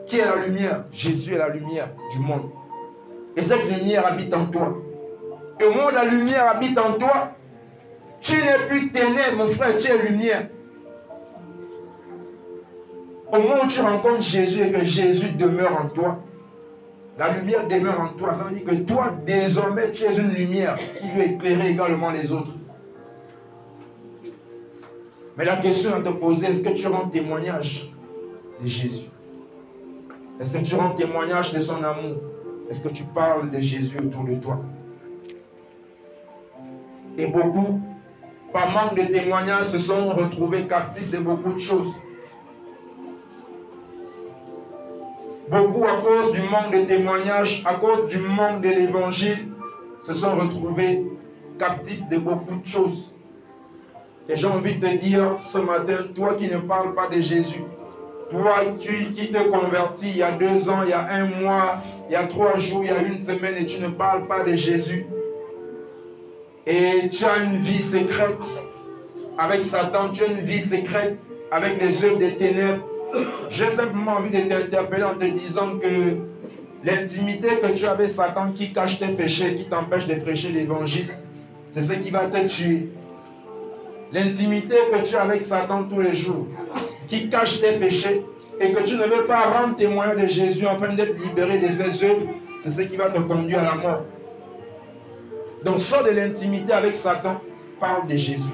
S1: Qui est la lumière? Jésus est la lumière du monde. Et cette lumière habite en toi. Et au moment où la lumière habite en toi, tu n'es plus ténèbres, mon frère, tu es lumière. Au moment où tu rencontres Jésus et que Jésus demeure en toi, la lumière demeure en toi. Ça veut dire que toi, désormais, tu es une lumière qui veut éclairer également les autres. Mais la question à te poser, est-ce que tu rends témoignage de Jésus? Est-ce que tu rends témoignage de son amour? Est-ce que tu parles de Jésus autour de toi? Et beaucoup, par manque de témoignage, se sont retrouvés captifs de beaucoup de choses. Beaucoup, à cause du manque de témoignage, à cause du manque de l'évangile, se sont retrouvés captifs de beaucoup de choses. Et j'ai envie de te dire ce matin, toi qui ne parles pas de Jésus, toi qui te convertis il y a 2 ans, il y a 1 mois, il y a 3 jours, il y a 1 semaine et tu ne parles pas de Jésus, et tu as une vie secrète avec Satan, tu as une vie secrète avec les œuvres des ténèbres, j'ai simplement envie de t'interpeller en te disant que l'intimité que tu as avec Satan qui cache tes péchés, qui t'empêche de prêcher l'évangile, c'est ce qui va te tuer. L'intimité que tu as avec Satan tous les jours, qui cache tes péchés et que tu ne veux pas rendre témoin de Jésus afin d'être libéré de ses œuvres, c'est ce qui va te conduire à la mort. Donc sors de l'intimité avec Satan, parle de Jésus.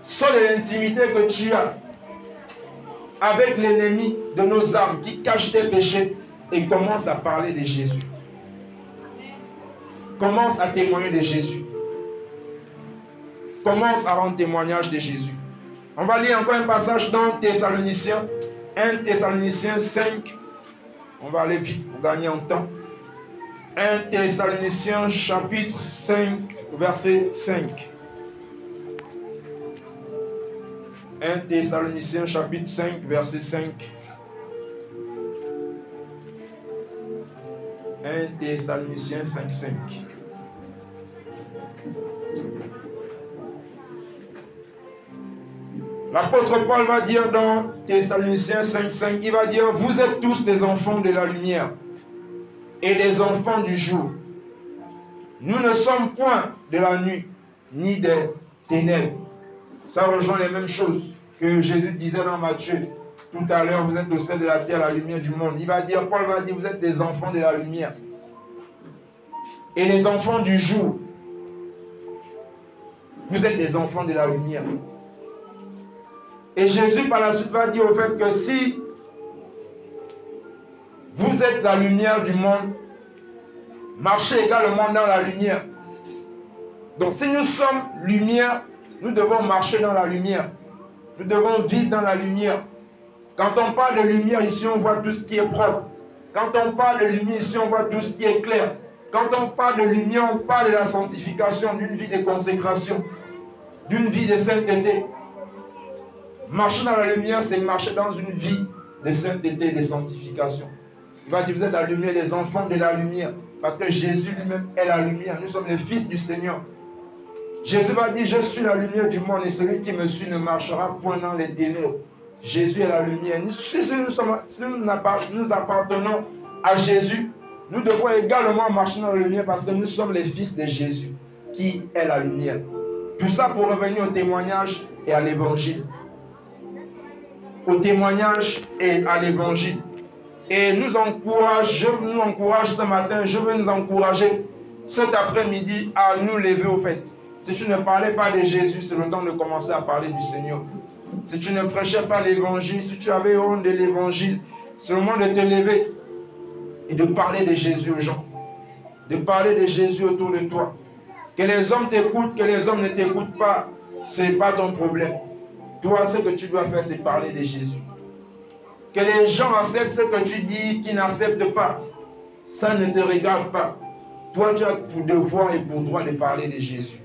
S1: Sors de l'intimité que tu as avec l'ennemi de nos âmes qui cache tes péchés et commence à parler de Jésus. Commence à témoigner de Jésus. Commence à rendre témoignage de Jésus. On va lire encore un passage dans Thessaloniciens, 1 Thessaloniciens 5. On va aller vite pour gagner en temps. 1 Thessaloniciens chapitre 5, verset 5. 1 Thessaloniciens chapitre 5, verset 5. 1 Thessaloniciens 5, 5. L'apôtre Paul va dire dans Thessaloniciens 5, 5, il va dire, vous êtes tous des enfants de la lumière et des enfants du jour. Nous ne sommes point de la nuit, ni des ténèbres. Ça rejoint les mêmes choses que Jésus disait dans Matthieu. Tout à l'heure, vous êtes au sel de la terre, la lumière du monde. Il va dire, Paul va dire, vous êtes des enfants de la lumière et les enfants du jour. Vous êtes des enfants de la lumière. Et Jésus par la suite va dire au fait que si vous êtes la lumière du monde, marchez également dans la lumière. Donc si nous sommes lumière, nous devons marcher dans la lumière. Nous devons vivre dans la lumière. Quand on parle de lumière ici, on voit tout ce qui est propre. Quand on parle de lumière ici, on voit tout ce qui est clair. Quand on parle de lumière, on parle de la sanctification, d'une vie de consécration, d'une vie de sainteté. Marcher dans la lumière, c'est marcher dans une vie de sainteté et de sanctification. Il va dire, vous êtes la lumière, les enfants de la lumière. Parce que Jésus lui-même est la lumière. Nous sommes les fils du Seigneur. Jésus va dire, je suis la lumière du monde et celui qui me suit ne marchera point dans les ténèbres. Jésus est la lumière. Si nous appartenons à Jésus, nous devons également marcher dans la lumière parce que nous sommes les fils de Jésus qui est la lumière. Tout ça pour revenir au témoignage et à l'évangile. Au témoignage et à l'évangile. Et je nous encourage ce matin, je veux nous encourager cet après-midi à nous lever au fait. Si tu ne parlais pas de Jésus, c'est le temps de commencer à parler du Seigneur. Si tu ne prêchais pas l'évangile, si tu avais honte de l'évangile, c'est le moment de te lever et de parler de Jésus aux gens. De parler de Jésus autour de toi. Que les hommes t'écoutent, que les hommes ne t'écoutent pas, ce n'est pas ton problème. Toi, ce que tu dois faire, c'est parler de Jésus. Que les gens acceptent ce que tu dis, qu'ils n'acceptent pas, ça ne te regarde pas. Toi, tu as pour devoir et pour droit de parler de Jésus.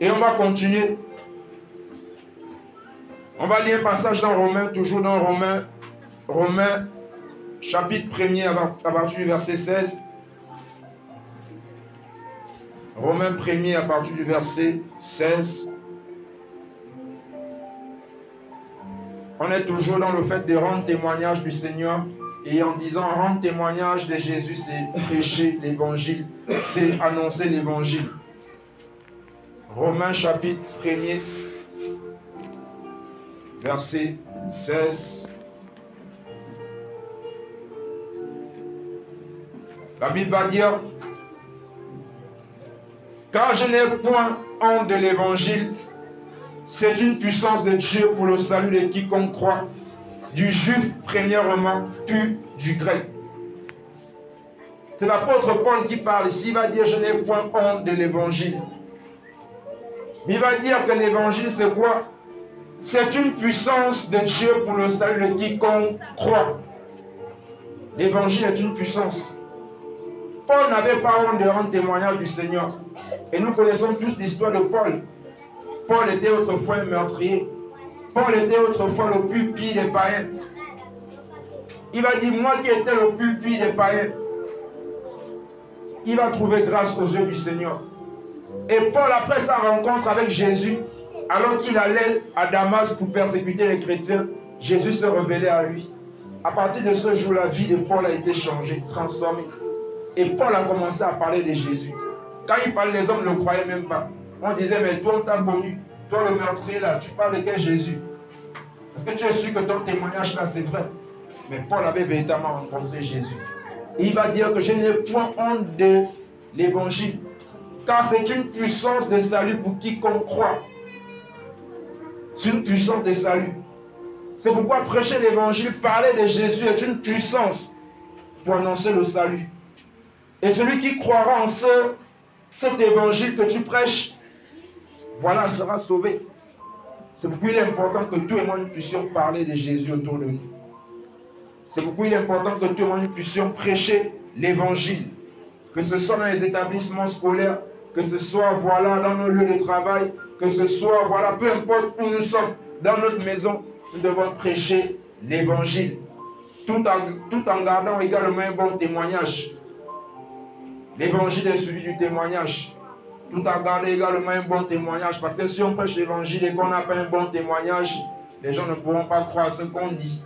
S1: Et on va continuer. On va lire un passage dans Romains, toujours dans Romains, chapitre 1er, à partir du verset 16. Romains 1er, à partir du verset 16. On est toujours dans le fait de rendre témoignage du Seigneur. Et en disant rendre témoignage de Jésus, c'est prêcher l'évangile, c'est annoncer l'évangile. Romains chapitre 1er, verset 16. La Bible va dire, car je n'ai point honte de l'évangile, c'est une puissance de Dieu pour le salut de quiconque croit, du juif premièrement, puis du grec. C'est l'apôtre Paul qui parle ici. Il va dire, je n'ai point honte de l'évangile. Il va dire que l'évangile, c'est quoi? C'est une puissance de Dieu pour le salut de quiconque croit. L'évangile est une puissance. Paul n'avait pas honte de rendre témoignage du Seigneur. Et nous connaissons tous l'histoire de Paul. Paul était autrefois un meurtrier. Paul était autrefois le plus pire des païens. Il va dire, moi qui étais le plus pire des païens, il va trouver grâce aux yeux du Seigneur. Et Paul, après sa rencontre avec Jésus, alors qu'il allait à Damas pour persécuter les chrétiens, Jésus se révélait à lui. À partir de ce jour, la vie de Paul a été changée, transformée. Et Paul a commencé à parler de Jésus. Quand il parlait, les hommes ne le croyaient même pas. On disait, mais toi, on t'a connu. Toi, le meurtrier là, tu parles de quel Jésus? Est-ce que tu es sûr que ton témoignage là, c'est vrai? Mais Paul avait véritablement rencontré Jésus. Et il va dire que je n'ai point honte de l'évangile, car c'est une puissance de salut pour quiconque croit. C'est une puissance de salut. C'est pourquoi prêcher l'évangile, parler de Jésus est une puissance pour annoncer le salut. Et celui qui croira en cet évangile que tu prêches, voilà, sera sauvé. C'est pourquoi il est important que tout le monde puissions parler de Jésus autour de nous. C'est pourquoi il est important que tout le monde puissions prêcher l'évangile. Que ce soit dans les établissements scolaires, que ce soit voilà, dans nos lieux de travail, que ce soit voilà, peu importe où nous sommes, dans notre maison, nous devons prêcher l'évangile. Tout en gardant également un bon témoignage. L'évangile est suivi du témoignage. Tout en gardant également un bon témoignage. Parce que si on prêche l'évangile et qu'on n'a pas un bon témoignage, les gens ne pourront pas croire ce qu'on dit.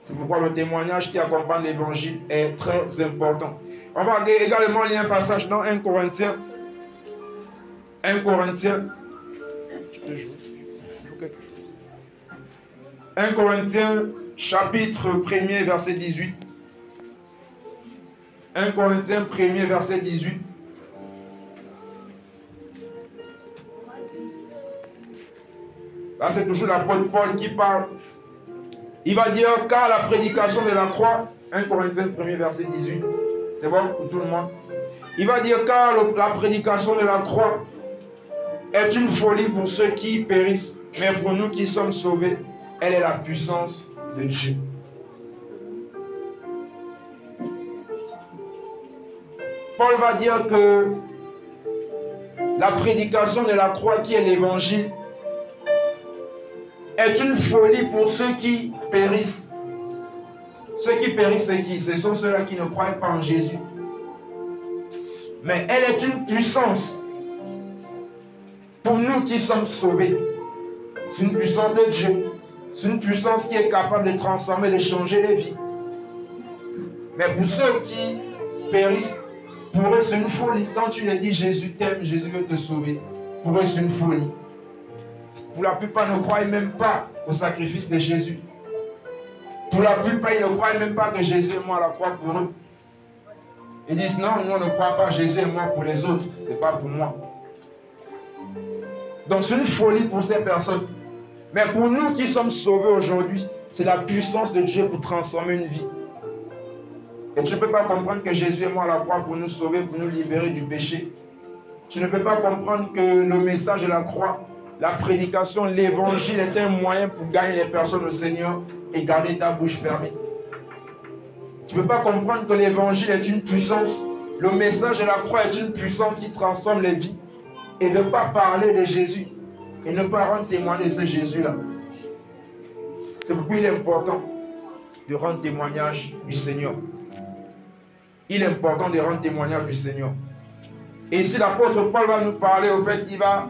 S1: C'est pourquoi le témoignage qui accompagne l'évangile est très important. On va également lire un passage dans 1 Corinthiens. 1 Corinthiens. Tu peux jouer quelque chose. 1 Corinthiens, chapitre 1er, verset 18. 1 Corinthiens 1er, verset 18. Là, c'est toujours l'apôtre Paul qui parle. Il va dire, car la prédication de la croix, 1 Corinthiens 1er, verset 18. C'est bon pour tout le monde. Il va dire, car la prédication de la croix est une folie pour ceux qui périssent, mais pour nous qui sommes sauvés, elle est la puissance de Dieu. Paul va dire que la prédication de la croix qui est l'évangile est une folie pour ceux qui périssent. Ceux qui périssent, c'est qui? Ce sont ceux-là qui ne croient pas en Jésus. Mais elle est une puissance pour nous qui sommes sauvés. C'est une puissance de Dieu. C'est une puissance qui est capable de transformer, de changer les vies. Mais pour ceux qui périssent, pour eux c'est une folie. Quand tu leur dis Jésus t'aime, Jésus veut te sauver, pour eux c'est une folie. Pour la plupart ne croient même pas au sacrifice de Jésus. Pour la plupart ils ne croient même pas que Jésus est mort à la croix pour eux. Ils disent non, nous on ne croit pas, Jésus est mort pour les autres, ce n'est pas pour moi. Donc c'est une folie pour ces personnes. Mais pour nous qui sommes sauvés aujourd'hui, c'est la puissance de Dieu pour transformer une vie. Et tu ne peux pas comprendre que Jésus est mort à la croix pour nous sauver, pour nous libérer du péché. Tu ne peux pas comprendre que le message de la croix, la prédication, l'évangile est un moyen pour gagner les personnes au Seigneur et garder ta bouche fermée. Tu ne peux pas comprendre que l'évangile est une puissance. Le message de la croix est une puissance qui transforme les vies. Et ne pas parler de Jésus. Et ne pas rendre témoignage de ce Jésus-là. C'est pourquoi il est important de rendre témoignage du Seigneur. Il est important de rendre témoignage du Seigneur. Et ici, l'apôtre Paul va nous parler, au fait, il va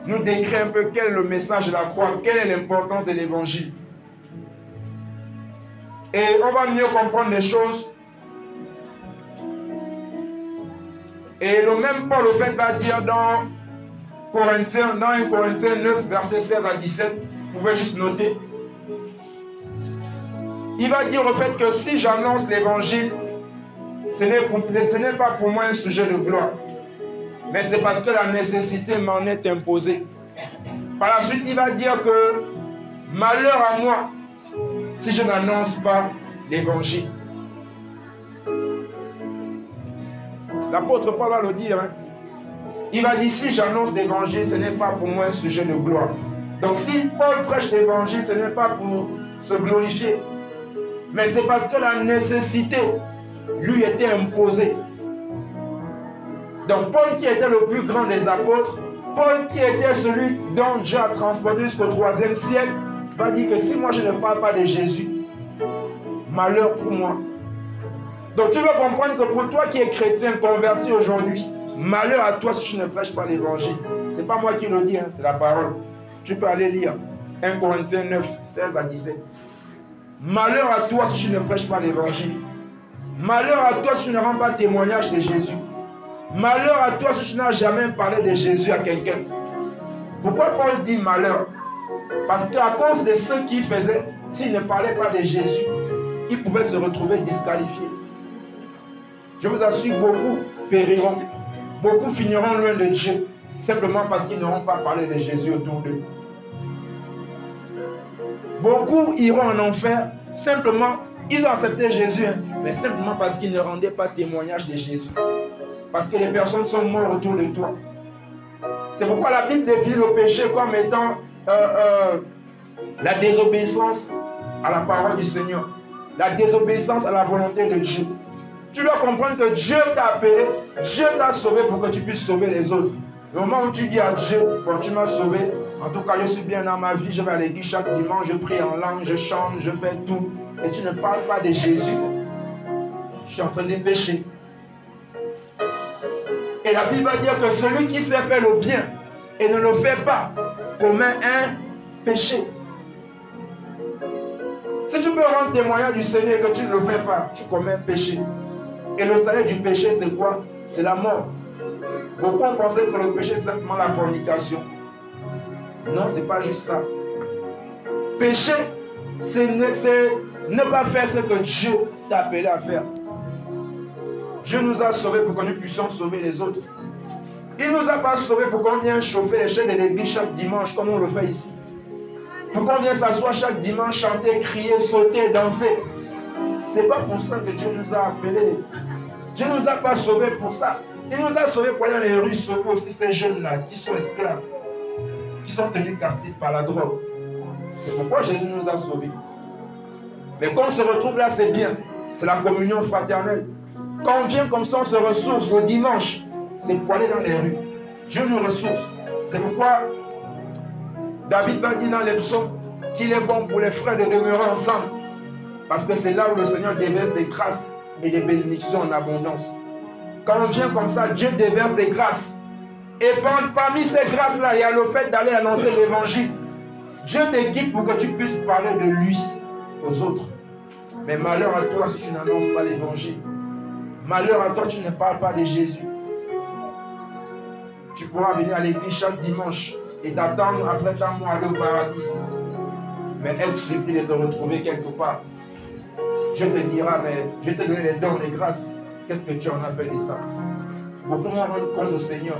S1: nous décrire un peu quel est le message de la croix, quelle est l'importance de l'évangile. Et on va mieux comprendre les choses. Et le même Paul, au fait, va dire dans 1 Corinthiens 9, versets 16 à 17, vous pouvez juste noter. Il va dire au fait que si j'annonce l'évangile, ce n'est pas pour moi un sujet de gloire. Mais c'est parce que la nécessité m'en est imposée. Par la suite, il va dire que malheur à moi si je n'annonce pas l'évangile. L'apôtre Paul va le dire. Il va dire, si j'annonce l'évangile, ce n'est pas pour moi un sujet de gloire. Donc si Paul prêche l'évangile, ce n'est pas pour se glorifier. Mais c'est parce que la nécessité lui était imposée. Donc Paul qui était le plus grand des apôtres, Paul qui était celui dont Dieu a transporté jusqu'au 3e ciel, va dire que si moi je ne parle pas de Jésus, malheur pour moi. Donc tu dois comprendre que pour toi qui es chrétien converti aujourd'hui, malheur à toi si tu ne prêches pas l'évangile. Ce n'est pas moi qui le dis, c'est la parole. Tu peux aller lire 1 Corinthiens 9, 16 à 17. Malheur à toi si tu ne prêches pas l'évangile. Malheur à toi si tu ne rends pas témoignage de Jésus. Malheur à toi si tu n'as jamais parlé de Jésus à quelqu'un. Pourquoi Paul dit malheur? Parce qu'à cause de ceux qui faisaient, s'ils ne parlaient pas de Jésus, ils pouvaient se retrouver disqualifiés. Je vous assure, beaucoup périront. Beaucoup finiront loin de Dieu, simplement parce qu'ils n'auront pas parlé de Jésus autour d'eux. Beaucoup iront en enfer, simplement, ils ont accepté Jésus, mais simplement parce qu'ils ne rendaient pas témoignage de Jésus. Parce que les personnes sont mortes autour de toi. C'est pourquoi la Bible définit le péché comme étant la désobéissance à la parole du Seigneur. La désobéissance à la volonté de Dieu. Tu dois comprendre que Dieu t'a appelé, Dieu t'a sauvé pour que tu puisses sauver les autres. Le moment où tu dis à Dieu, bon, tu m'as sauvé, en tout cas je suis bien dans ma vie, je vais à l'église chaque dimanche, je prie en langue, je chante, je fais tout, et tu ne parles pas de Jésus, je suis en train de pécher. Et la Bible va dire que celui qui sait faire le bien et ne le fait pas commet un péché. Si tu peux rendre témoignage du Seigneur et que tu ne le fais pas, tu commets un péché. Et le salaire du péché, c'est quoi? C'est la mort. Beaucoup ont pensé que le péché, c'est simplement la fornication. Non, ce n'est pas juste ça. Péché, c'est ne pas faire ce que Dieu t'a appelé à faire. Dieu nous a sauvés pour que nous puissions sauver les autres. Il ne nous a pas sauvés pour qu'on vienne chauffer les chaînes de l'église chaque dimanche, comme on le fait ici. Pour qu'on vienne s'asseoir chaque dimanche, chanter, crier, sauter, danser. Ce n'est pas pour ça que Dieu nous a appelés. Dieu ne nous a pas sauvés pour ça. Il nous a sauvés pour aller dans les rues, sauver aussi ces jeunes-là qui sont esclaves, qui sont tenus captifs par la drogue. C'est pourquoi Jésus nous a sauvés. Mais quand on se retrouve là, c'est bien. C'est la communion fraternelle. Quand on vient comme ça, on se ressource le dimanche. C'est pour aller dans les rues. Dieu nous ressource. C'est pourquoi David va dire dans les psaumes qu'il est bon pour les frères de demeurer ensemble. Parce que c'est là où le Seigneur déverse des grâces et des bénédictions en abondance. Quand on vient comme ça, Dieu déverse des grâces. Et parmi ces grâces-là, il y a le fait d'aller annoncer l'évangile. Dieu t'équipe pour que tu puisses parler de lui aux autres. Mais malheur à toi si tu n'annonces pas l'évangile. Malheur à toi, tu ne parles pas de Jésus. Tu pourras venir à l'église chaque dimanche et t'attendre après ta mort aller au paradis. Mais elle suffit de te retrouver quelque part. Dieu te dira, mais je te donne les dons, les grâces. qu'est-ce que tu en as fait de ça? Beaucoup vont rendre compte au Seigneur.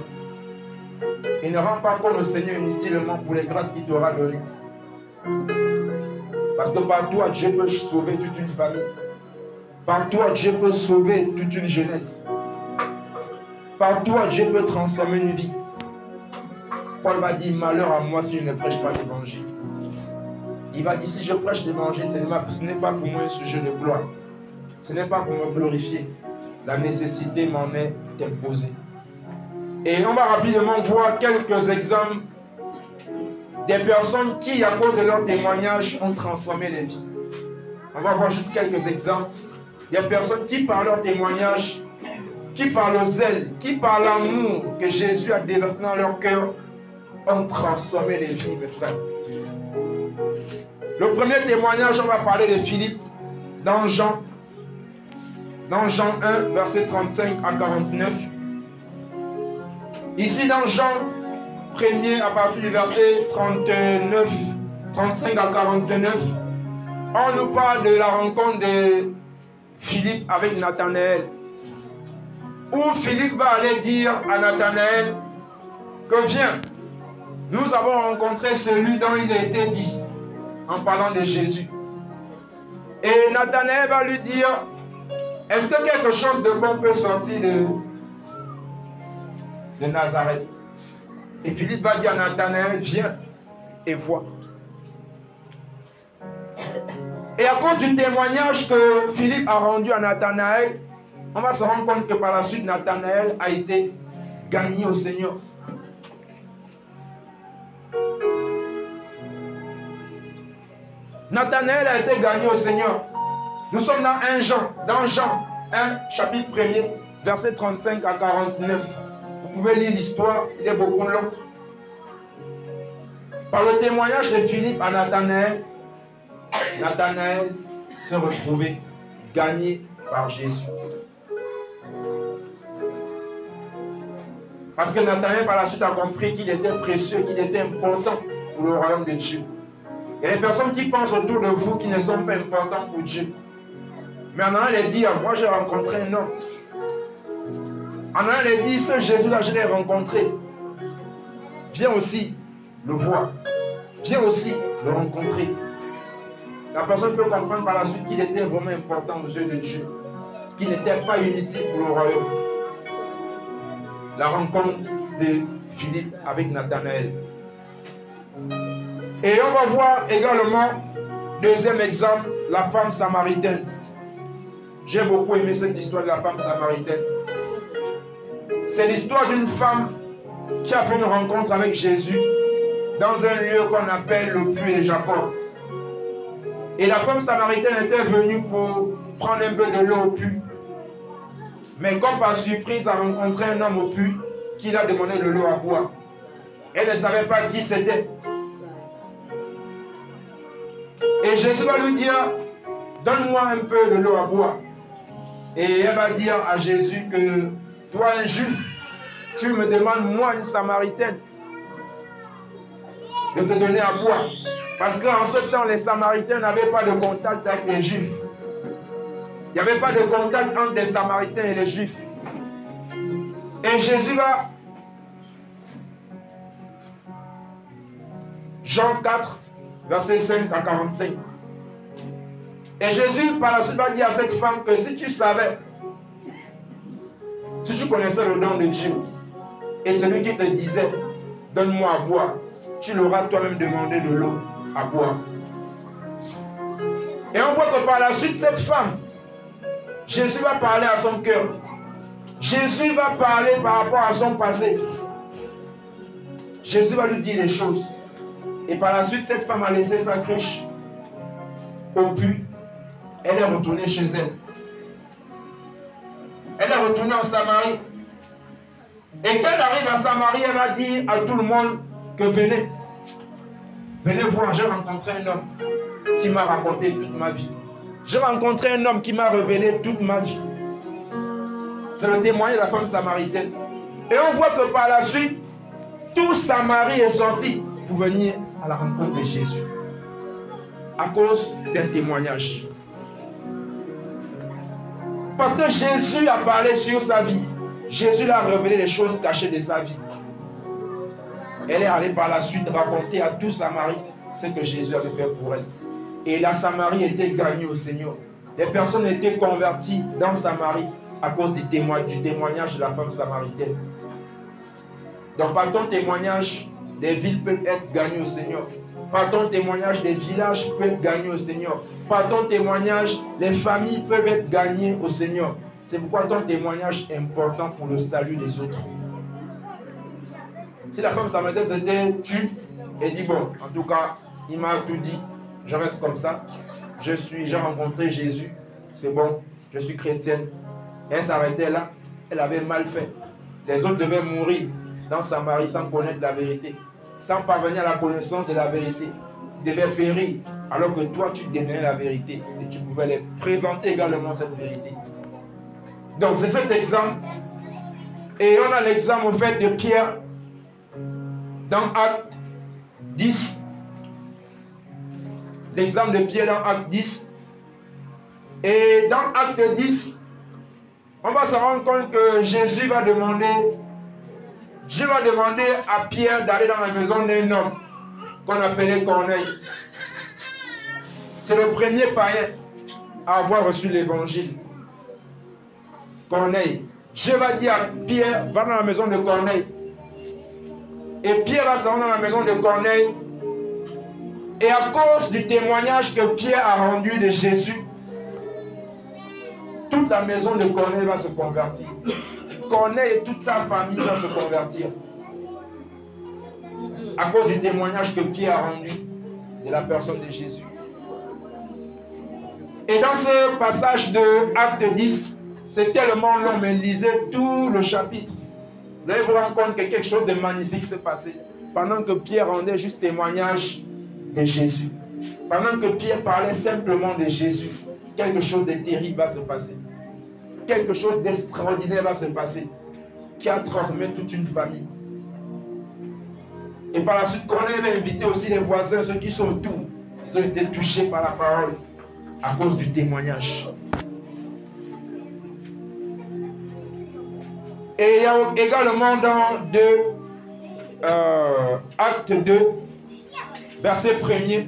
S1: Et ne rend pas compte au Seigneur inutilement pour les grâces qu'il t'aura données. Parce que par toi, Dieu peut sauver toute une famille. Par toi, Dieu peut sauver toute une jeunesse. Par toi, Dieu peut transformer une vie. Paul va dire, malheur à moi si je ne prêche pas l'évangile. Il va dire, si je prêche l'évangile, ce n'est pas pour moi un sujet de gloire. Ce n'est pas pour me glorifier. La nécessité m'en est imposée. Et on va rapidement voir quelques exemples des personnes qui, à cause de leur témoignage, ont transformé les vies. On va voir juste quelques exemples. Des personnes qui, par leur témoignage, qui par le zèle, qui par l'amour que Jésus a déversé dans leur cœur, ont transformé les vies, mes frères. Le premier témoignage, on va parler de Philippe dans Jean 1, verset 35 à 49. Ici, dans Jean 1er, à partir du verset 35 à 49, on nous parle de la rencontre de Philippe avec Nathanaël. Où Philippe va aller dire à Nathanaël que viens, nous avons rencontré celui dont il a été dit en parlant de Jésus. Et Nathanaël va lui dire, est-ce que quelque chose de bon peut sortir de Nazareth? Et Philippe va dire à Nathanaël, viens et vois. Et à cause du témoignage que Philippe a rendu à Nathanaël, on va se rendre compte que par la suite, Nathanaël a été gagné au Seigneur. Nathanaël a été gagné au Seigneur. Nous sommes dans Jean 1, chapitre 1er, verset 35 à 49. Vous pouvez lire l'histoire, il est beaucoup long. Par le témoignage de Philippe à Nathanaël, Nathanaël s'est retrouvé gagné par Jésus. Parce que Nathanaël par la suite a compris qu'il était précieux, qu'il était important pour le royaume de Dieu. Il y a des personnes qui pensent autour de vous qui ne sont pas importantes pour Dieu. Mais en allant les dire, moi j'ai rencontré un homme. En allant les dire, ce Jésus-là, je l'ai rencontré. Viens aussi le voir. Viens aussi le rencontrer. La personne peut comprendre par la suite qu'il était vraiment important aux yeux de Dieu. Qu'il n'était pas inutile pour le royaume. La rencontre de Philippe avec Nathanaël. Et on va voir également, deuxième exemple, la femme samaritaine. J'ai beaucoup aimé cette histoire de la femme samaritaine. C'est l'histoire d'une femme qui a fait une rencontre avec Jésus dans un lieu qu'on appelle le puits de Jacob. Et la femme samaritaine était venue pour prendre un peu de l'eau au puits. Mais comme par surprise, elle a rencontré un homme au puits qui lui a demandé de l'eau à boire. Elle ne savait pas qui c'était. Et Jésus va lui dire, donne-moi un peu de l'eau à boire. Et elle va dire à Jésus que toi, un juif, tu me demandes, moi, une samaritaine, de te donner à boire. Parce qu'en ce temps, les samaritains n'avaient pas de contact avec les juifs. Il n'y avait pas de contact entre les samaritains et les juifs. Et Jésus va, Jean 4, verset 5 à 45. Et Jésus, par la suite, va dire à cette femme que si tu savais, si tu connaissais le nom de Dieu, et celui qui te disait, donne-moi à boire, tu l'auras toi-même demandé de l'eau à boire. Et on voit que par la suite, cette femme, Jésus va parler à son cœur. Jésus va parler par rapport à son passé. Jésus va lui dire les choses. Et par la suite, cette femme a laissé sa cruche au puits. Elle est retournée chez elle. Elle est retournée en Samarie. Et quand elle arrive à Samarie, elle va dire à tout le monde que venez. Venez voir, j'ai rencontré un homme qui m'a raconté toute ma vie. J'ai rencontré un homme qui m'a révélé toute ma vie. C'est le témoignage de la femme samaritaine. Et on voit que par la suite, tout Samarie est sorti pour venir à la rencontre de Jésus. À cause d'un témoignage. Parce que Jésus a parlé sur sa vie. Jésus lui a révélé les choses cachées de sa vie. Elle est allée par la suite raconter à tout Samarie ce que Jésus avait fait pour elle. Et la Samarie était gagnée au Seigneur. Les personnes étaient converties dans Samarie à cause du témoignage de la femme samaritaine. Donc par ton témoignage, des villes peuvent être gagnées au Seigneur. Par ton témoignage, des villages peuvent être gagnés au Seigneur. Par ton témoignage, les familles peuvent être gagnées au Seigneur. C'est pourquoi ton témoignage est important pour le salut des autres. Si la femme samaritaine s'était tue et dit, bon, en tout cas, il m'a tout dit, je reste comme ça, j'ai rencontré Jésus, c'est bon, je suis chrétienne. Elle s'arrêtait là, elle avait mal fait. Les autres devaient mourir dans Samarie sans connaître la vérité, sans parvenir à la connaissance de la vérité. Ils devaient périr, alors que toi, tu détenais la vérité et tu pouvais les présenter également cette vérité. Donc, c'est cet exemple. Et on a l'exemple, au fait, de Pierre dans Acte 10. L'exemple de Pierre dans Acte 10. Et dans Acte 10, on va se rendre compte que Jésus va demander, Dieu va demander à Pierre d'aller dans la maison d'un homme qu'on appelait Corneille. C'est le premier païen à avoir reçu l'évangile. Corneille. Dieu va dire à Pierre, va dans la maison de Corneille. Et Pierre va se rendre dans la maison de Corneille. Et à cause du témoignage que Pierre a rendu de Jésus, toute la maison de Corneille va se convertir. Corneille et toute sa famille vont se convertir. À cause du témoignage que Pierre a rendu de la personne de Jésus. Et dans ce passage de Acte 10, c'est tellement long, mais lisez tout le chapitre. Vous allez vous rendre compte que quelque chose de magnifique s'est passé. Pendant que Pierre rendait juste témoignage de Jésus. Pendant que Pierre parlait simplement de Jésus, quelque chose de terrible va se passer. Quelque chose d'extraordinaire va se passer. Qui a transformé toute une famille. Et par la suite, Corneille va inviter aussi les voisins, ceux qui sont autour. Ils ont été touchés par la parole à cause du témoignage. Et il y a également dans Acte 2, verset 1er,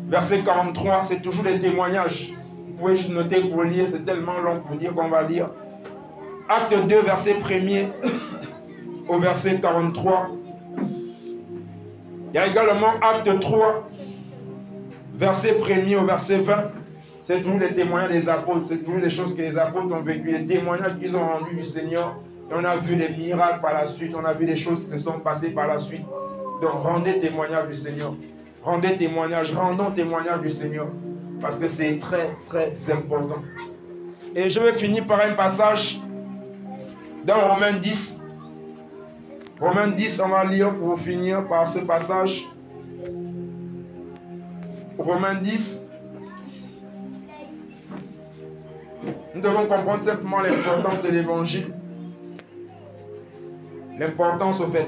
S1: verset 43, c'est toujours des témoignages. Vous pouvez juste noter pour lire, c'est tellement long pour dire qu'on va lire. Acte 2, verset 1er au verset 43. Il y a également Acte 3, verset 1er au verset 20. C'est toujours les témoignages des apôtres, c'est toujours les choses que les apôtres ont vécues, les témoignages qu'ils ont rendus du Seigneur. Et on a vu les miracles par la suite, on a vu les choses qui se sont passées par la suite. Donc rendez témoignage du Seigneur. Rendez témoignage, rendons témoignage du Seigneur. Parce que c'est très très important. Et je vais finir par un passage dans Romains 10. Romains 10, on va lire pour finir par ce passage. Romains 10. Nous devons comprendre simplement l'importance de l'évangile. L'importance au fait.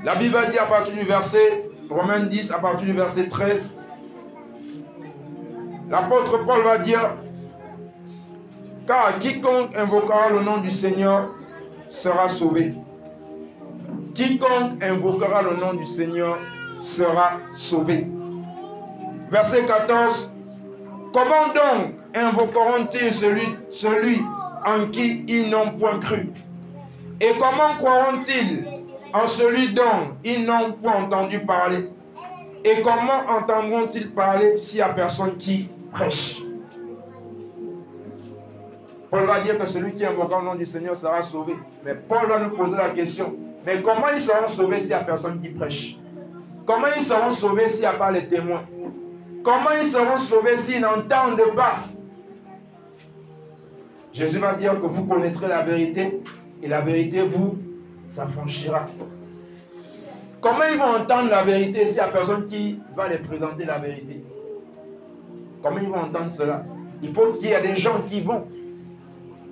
S1: La Bible va dire à partir du verset, Romains 10, à partir du verset 13, l'apôtre Paul va dire, car quiconque invoquera le nom du Seigneur sera sauvé. Quiconque invoquera le nom du Seigneur sera sauvé. Verset 14, comment donc invoqueront-ils celui en qui ils n'ont point cru? Et comment croiront-ils en celui dont ils n'ont point entendu parler? Et comment entendront-ils parler s'il n'y a personne qui prêche? Paul va dire que celui qui invoquera le nom du Seigneur sera sauvé. Mais Paul va nous poser la question, mais comment ils seront sauvés s'il n'y a personne qui prêche? Comment ils seront sauvés s'il n'y a pas les témoins? Comment ils seront sauvés s'ils n'entendent pas? Jésus va dire que vous connaîtrez la vérité et la vérité vous affranchira. Comment ils vont entendre la vérité s'il n'y a personne qui va les présenter la vérité? Comment ils vont entendre cela? Il faut qu'il y ait des gens qui vont.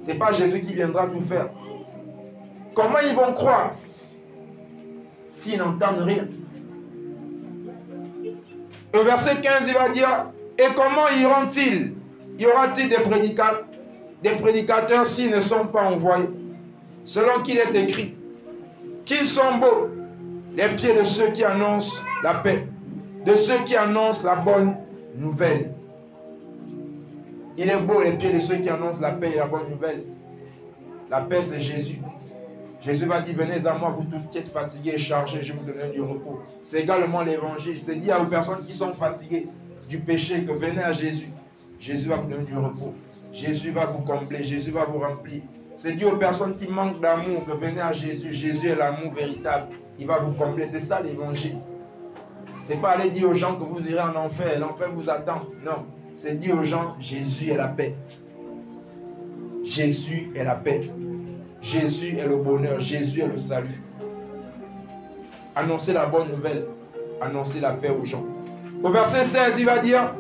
S1: Ce n'est pas Jésus qui viendra tout faire. Comment ils vont croire s'ils n'entendent rien? Au verset 15, il va dire, et comment iront-ils Y aura-t-il des prédicateurs s'ils ne sont pas envoyés? Selon qu'il est écrit, qu'ils sont beaux les pieds de ceux qui annoncent la paix, de ceux qui annoncent la bonne nouvelle. Il est beau les pieds de ceux qui annoncent la paix et la bonne nouvelle. La paix, c'est Jésus. Jésus va dire, venez à moi, vous tous qui êtes fatigués et chargés, je vous donnerai du repos. C'est également l'évangile. C'est dit aux personnes qui sont fatiguées du péché que venez à Jésus. Jésus va vous donner du repos. Jésus va vous combler. Jésus va vous remplir. C'est dit aux personnes qui manquent d'amour que venez à Jésus. Jésus est l'amour véritable. Il va vous combler. C'est ça l'évangile. C'est pas aller dire aux gens que vous irez en enfer. L'enfer vous attend. Non. C'est dire aux gens, Jésus est la paix. Jésus est la paix. Jésus est le bonheur. Jésus est le salut. Annoncez la bonne nouvelle. Annoncez la paix aux gens. Au verset 16, il va dire,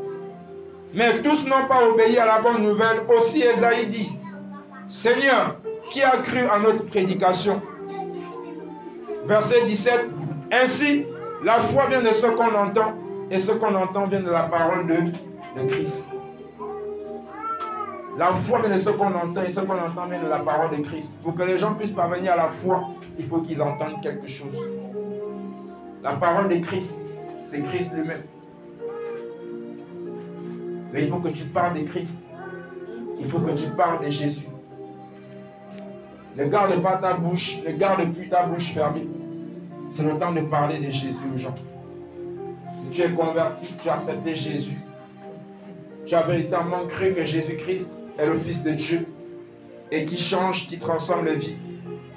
S1: mais tous n'ont pas obéi à la bonne nouvelle. Aussi Ésaïe dit, Seigneur, qui a cru à notre prédication? Verset 17, ainsi, la foi vient de ce qu'on entend, et ce qu'on entend vient de la parole de Christ. La foi vient de ce qu'on entend, et ce qu'on entend vient de la parole de Christ. Pour que les gens puissent parvenir à la foi, il faut qu'ils entendent quelque chose. La parole de Christ, c'est Christ lui-même. Mais il faut que tu parles de Christ. Il faut que tu parles de Jésus. Ne garde pas ta bouche, ne garde plus ta bouche fermée. C'est le temps de parler de Jésus aux gens. Si tu es converti, tu as accepté Jésus. Tu as véritablement cru que Jésus-Christ est le Fils de Dieu et qui change, qui transforme les vies.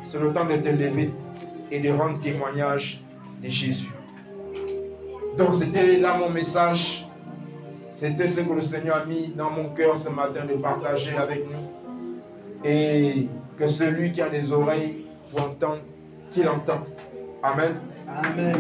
S1: C'est le temps de te lever et de rendre témoignage de Jésus. Donc c'était là mon message. C'était ce que le Seigneur a mis dans mon cœur ce matin de partager avec nous. Et que celui qui a des oreilles pour entendre, qu'il entende. Amen.
S3: Amen.